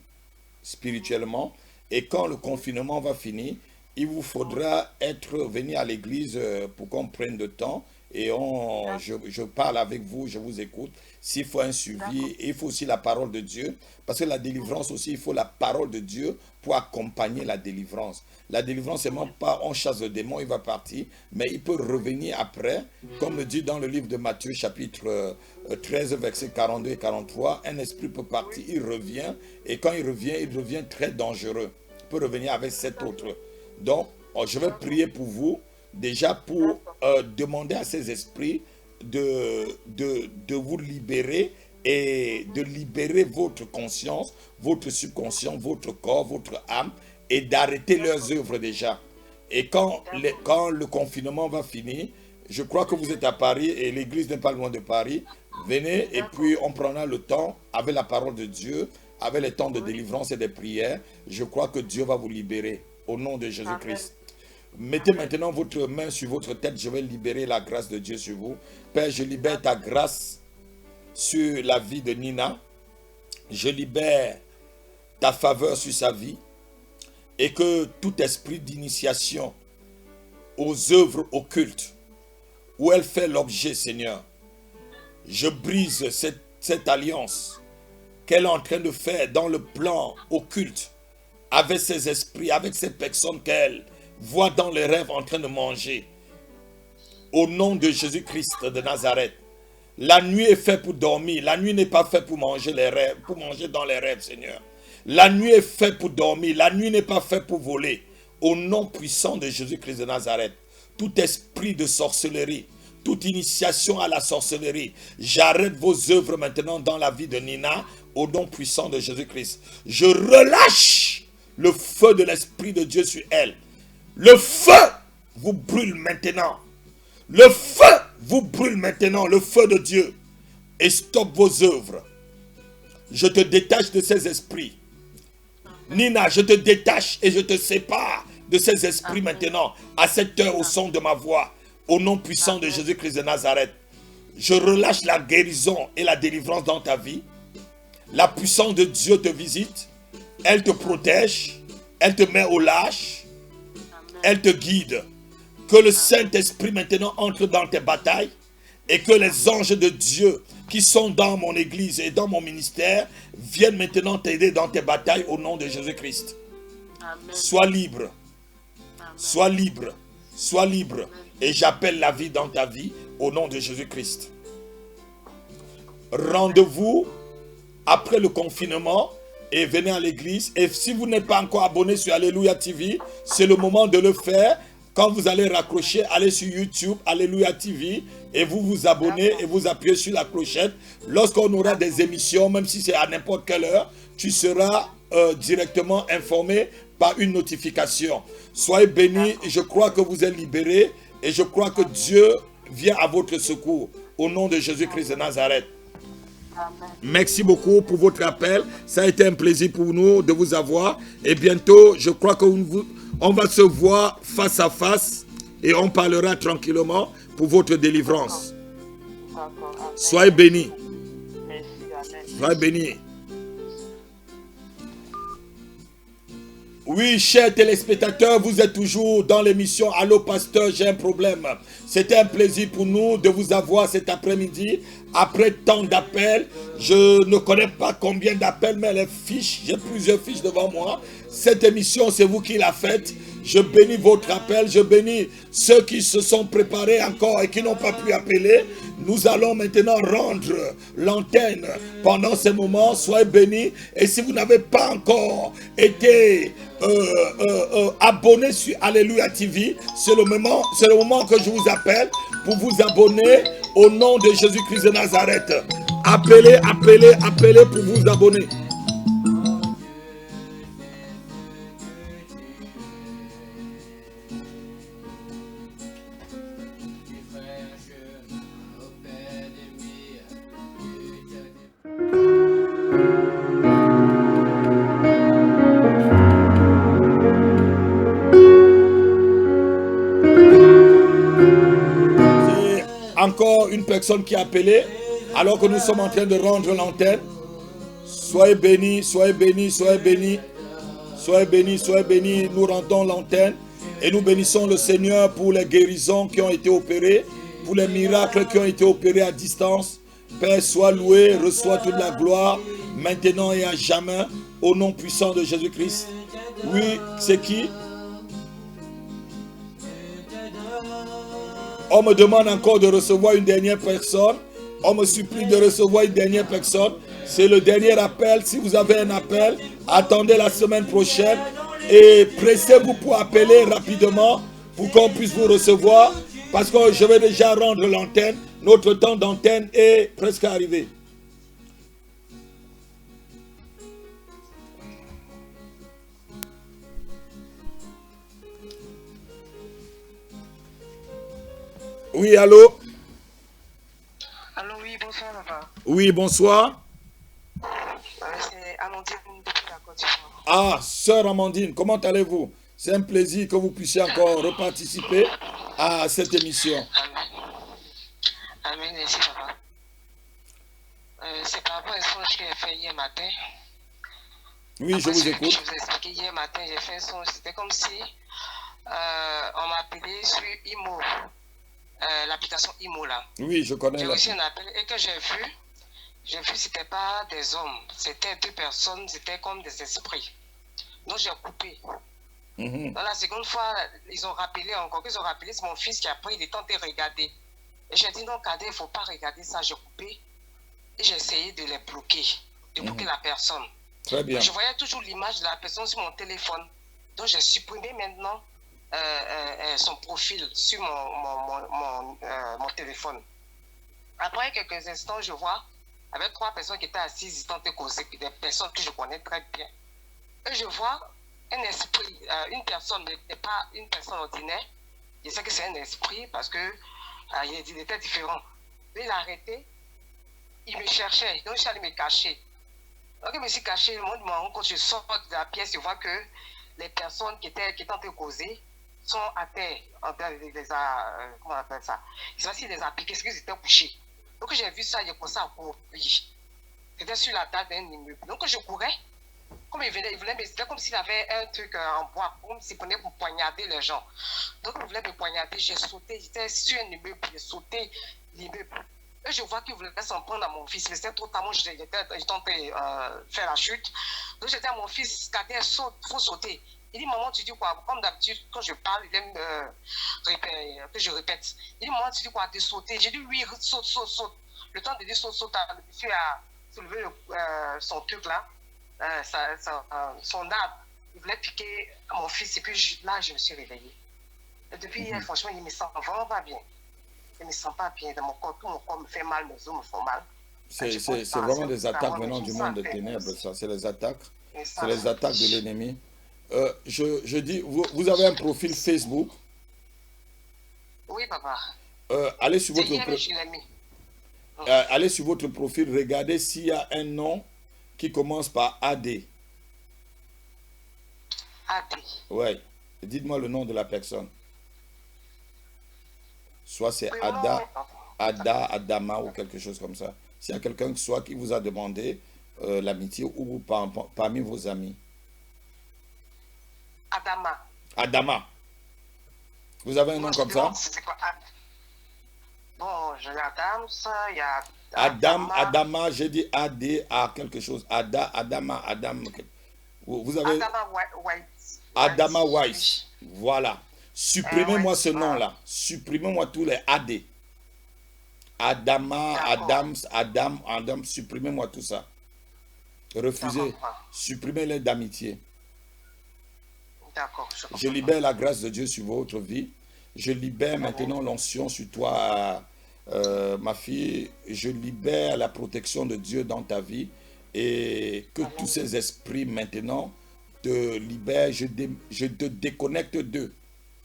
spirituellement. Et quand le confinement va finir, il vous faudra venir à l'église pour qu'on prenne de temps. Et je parle avec vous, je vous écoute. S'il faut un suivi, il faut aussi la parole de Dieu. Parce que la délivrance aussi, il faut la parole de Dieu pour accompagner la délivrance. La délivrance, c'est même pas on chasse le démon, il va partir. Mais il peut revenir après. Comme le dit dans le livre de Matthieu, chapitre 13, versets 42 et 43. Un esprit peut partir, il revient. Et quand il revient très dangereux. Il peut revenir avec 7 autres. Donc, je vais prier pour vous. Déjà pour demander à ces esprits de vous libérer et de libérer votre conscience, votre subconscient, votre corps, votre âme et d'arrêter leurs œuvres déjà. Et quand le confinement va finir, je crois que vous êtes à Paris et l'église n'est pas loin de Paris, venez et puis on prendra le temps avec la parole de Dieu, avec les temps de délivrance et des prières. Je crois que Dieu va vous libérer au nom de Jésus-Christ. Mettez maintenant votre main sur votre tête, je vais libérer la grâce de Dieu sur vous. Père, je libère ta grâce sur la vie de Nina. Je libère ta faveur sur sa vie. Et que tout esprit d'initiation aux œuvres occultes, où elle fait l'objet, Seigneur, je brise cette alliance qu'elle est en train de faire dans le plan occulte avec ces esprits, avec ces personnes qu'elle voit dans les rêves en train de manger. Au nom de Jésus-Christ de Nazareth. La nuit est faite pour dormir. La nuit n'est pas faite pour manger les rêves, pour manger dans les rêves, Seigneur. La nuit est faite pour dormir. La nuit n'est pas faite pour voler. Au nom puissant de Jésus-Christ de Nazareth. Tout esprit de sorcellerie, toute initiation à la sorcellerie, j'arrête vos œuvres maintenant dans la vie de Nina. Au nom puissant de Jésus-Christ. Je relâche le feu de l'Esprit de Dieu sur elle. Le feu vous brûle maintenant. Le feu vous brûle maintenant, le feu de Dieu. Et stoppe vos œuvres. Je te détache de ces esprits. Nina, je te détache et je te sépare de ces esprits maintenant, à cette heure au son de ma voix. Au nom puissant de Jésus-Christ de Nazareth. Je relâche la guérison et la délivrance dans ta vie. La puissance de Dieu te visite. Elle te protège. Elle te met au lâche. Elle te guide. Que le Saint-Esprit maintenant entre dans tes batailles et que les anges de Dieu qui sont dans mon église et dans mon ministère viennent maintenant t'aider dans tes batailles au nom de Jésus-Christ. Sois libre. Sois libre. Sois libre. Et j'appelle la vie dans ta vie au nom de Jésus-Christ. Rendez-vous après le confinement et venez à l'église. Et si vous n'êtes pas encore abonné sur Alléluia TV, c'est le moment de le faire. Quand vous allez raccrocher, allez sur YouTube, Alléluia TV, et vous vous abonnez et vous appuyez sur la clochette. Lorsqu'on aura des émissions, même si c'est à n'importe quelle heure, tu seras directement informés par une notification. Soyez bénis, je crois que vous êtes libérés et je crois que Dieu vient à votre secours au nom de Jésus-Christ de Nazareth. Merci beaucoup pour votre appel. Ça a été un plaisir pour nous de vous avoir. Et bientôt, je crois qu'on va se voir face à face et on parlera tranquillement pour votre délivrance. Soyez bénis. Soyez bénis. Oui, chers téléspectateurs, vous êtes toujours dans l'émission Allô Pasteur, j'ai un problème. C'était un plaisir pour nous de vous avoir cet après-midi. Après tant d'appels, je ne connais pas combien d'appels, mais les fiches, j'ai plusieurs fiches devant moi. Cette émission, c'est vous qui la faites. Je bénis votre appel, je bénis ceux qui se sont préparés encore et qui n'ont pas pu appeler. Nous allons maintenant rendre l'antenne pendant ce moment. Soyez bénis. Et si vous n'avez pas encore été abonné sur Alléluia TV, c'est le moment que je vous appelle pour vous abonner au nom de Jésus-Christ de Nazareth. Appelez, appelez, appelez pour vous abonner. Encore une personne qui a appelé alors que nous sommes en train de rendre l'antenne. Soyez bénis, soyez bénis, soyez bénis. Soyez bénis, soyez bénis. Nous rendons l'antenne et nous bénissons le Seigneur pour les guérisons qui ont été opérées, pour les miracles qui ont été opérés à distance. Père, sois loué, reçois toute la gloire, maintenant et à jamais, au nom puissant de Jésus-Christ. Oui, c'est qui? On me demande encore de recevoir une dernière personne. On me supplie de recevoir une dernière personne. C'est le dernier appel. Si vous avez un appel, attendez la semaine prochaine. Et pressez-vous pour appeler rapidement pour qu'on puisse vous recevoir. Parce que je vais déjà rendre l'antenne. Notre temps d'antenne est presque arrivé. Oui, allô?
Allô, oui, bonsoir, papa.
Oui, bonsoir.
C'est Amandine depuis la Côte d'Ivoire.
Ah, sœur Amandine, comment allez-vous? C'est un plaisir que vous puissiez encore reparticiper à cette émission.
Amen. Amen, merci, papa. C'est par rapport à un songe que j'ai fait hier matin.
Oui, après, je vous écoute.
Je vous ai expliqué hier matin, j'ai fait un songe. C'était comme si on m'appelait sur IMO. L'application IMO là.
Oui, je connais.
J'ai reçu un appel et que j'ai vu c'était pas des hommes, c'était deux personnes, c'était comme des esprits. Donc j'ai coupé. Dans la seconde fois, ils ont rappelé encore, c'est mon fils qui a pris le temps de regarder. Et j'ai dit non, Cadet, il ne faut pas regarder ça, j'ai coupé. Et j'ai essayé de les bloquer, de bloquer la personne.
Très bien.
Je voyais toujours l'image de la personne sur mon téléphone. Donc j'ai supprimé maintenant son profil sur mon téléphone. Après quelques instants, je vois avec trois personnes qui étaient assises, ils tentaient de causer, des personnes que je connais très bien. Et je vois un esprit, une personne, mais pas une personne ordinaire. Je sais que c'est un esprit parce que il était différent. Il a arrêté, il me cherchait, donc je suis allé me cacher. Donc je me suis caché, le monde m'a rencontré, je sors de la pièce, je vois que les personnes qui étaient en train de causer sont à terre, comment on appelle ça? Ils ont essayé de les appliquer, parce qu'ils étaient couchés. Donc j'ai vu ça, j'ai commencé à courir. C'était sur la dalle d'un immeuble. Donc je courais, comme il voulait me, c'était comme s'il avait un truc en bois, comme s'il prenait pour poignarder les gens. Donc il voulait me poignarder, j'ai sauté, j'étais sur un immeuble, j'ai sauté l'immeuble. Et je vois qu'il voulait s'en prendre à mon fils, mais c'était trop tard, j'étais en train de faire la chute. Donc j'ai dit à mon fils, Cadet, saute, il faut sauter. Il dit, maman, tu dis quoi? Comme d'habitude, quand je parle, il aime que je répète. Il dit, maman, tu dis quoi? De sauter. J'ai dit, oui, saute, saute, saute. Le temps de dire saute, saute, le monsieur a soulevé son truc là, son arbre. Il voulait piquer mon fils. Et puis là, je me suis réveillée. Et depuis hier, franchement, il me sent vraiment pas bien. Il ne me sent pas bien. Dans mon corps, tout mon corps me fait mal, mes os me font mal.
C'est vraiment des attaques venant du monde des ténèbres, ça. C'est les attaques C'est les attaques de l'ennemi. Je dis, vous avez un profil Facebook?
Oui, papa.
Allez sur votre allez sur votre profil, regardez s'il y a un nom qui commence par AD.
AD.
Oui. Dites-moi le nom de la personne. Soit c'est
Oui,
Ada, Adama ou quelque chose comme ça. S'il y a quelqu'un soit qui vous a demandé l'amitié ou parmi vos amis.
Adama.
Adama. Vous avez un nom comme ça?
Bon, j'ai Adams, il y a
Adama, j'ai dit AD à quelque chose. Adama. Vous avez
Adama White.
Adama White. Voilà. Supprimez-moi ce nom-là. Supprimez-moi tous les AD. Adama, Adam, supprimez-moi tout ça. Refusez. Supprimez-les d'amitié.
D'accord.
Je libère la grâce de Dieu sur votre vie. Je libère maintenant l'onction sur toi, ma fille. Je libère la protection de Dieu dans ta vie. Et que tous ces esprits maintenant te libèrent. Je te déconnecte d'eux.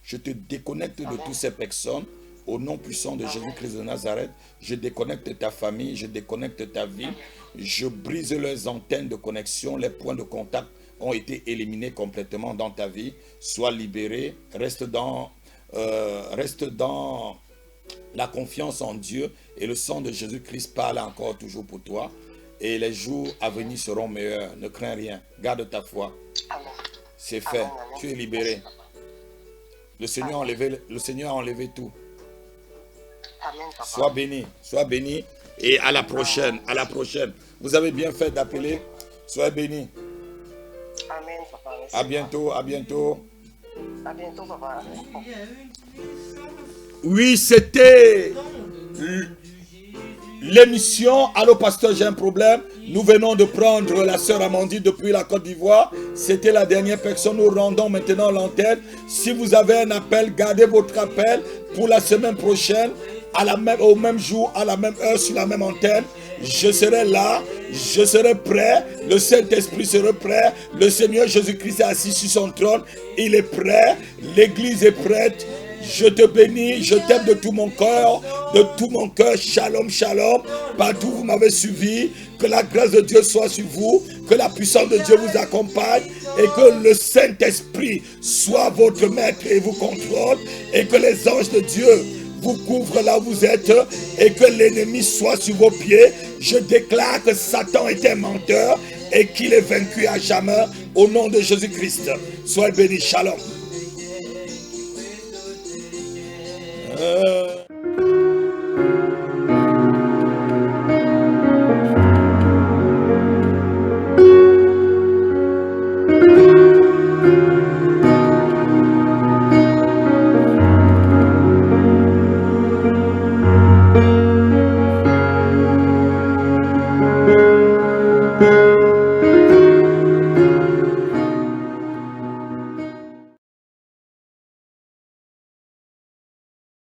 Je te déconnecte de toutes ces personnes. Au nom puissant de Jésus-Christ de Nazareth, je déconnecte ta famille, je déconnecte ta vie. Je brise les antennes de connexion, les points de contact ont été éliminés complètement dans ta vie. Sois libéré, reste dans la confiance en Dieu et le sang de Jésus-Christ parle encore toujours pour toi. Et les jours à venir seront meilleurs. Ne crains rien. Garde ta foi. C'est fait. Tu es libéré. Le Seigneur a enlevé tout. Sois béni. Sois béni. Et à la prochaine. À la prochaine. Vous avez bien fait d'appeler. Sois béni.
Amen, papa. Merci,
à bientôt. À bientôt.
À bientôt, papa.
Oui, c'était l'émission Allô Pasteur, j'ai un problème. Nous venons de prendre la sœur Amandine depuis la Côte d'Ivoire. C'était la dernière personne. Nous rendons maintenant l'antenne. Si vous avez un appel, gardez votre appel pour la semaine prochaine, au même jour, à la même heure, sur la même antenne. Je serai là, je serai prêt, le Saint-Esprit sera prêt, le Seigneur Jésus-Christ est assis sur son trône, il est prêt, l'église est prête. Je te bénis, je t'aime de tout mon cœur, shalom, shalom, partout où vous m'avez suivi, que la grâce de Dieu soit sur vous, que la puissance de Dieu vous accompagne et que le Saint-Esprit soit votre maître et vous contrôle et que les anges de Dieu vous couvrent là où vous êtes et que l'ennemi soit sur vos pieds. Je déclare que Satan est un menteur et qu'il est vaincu à jamais au nom de Jésus-Christ. Soyez bénis, shalom.
Thank you.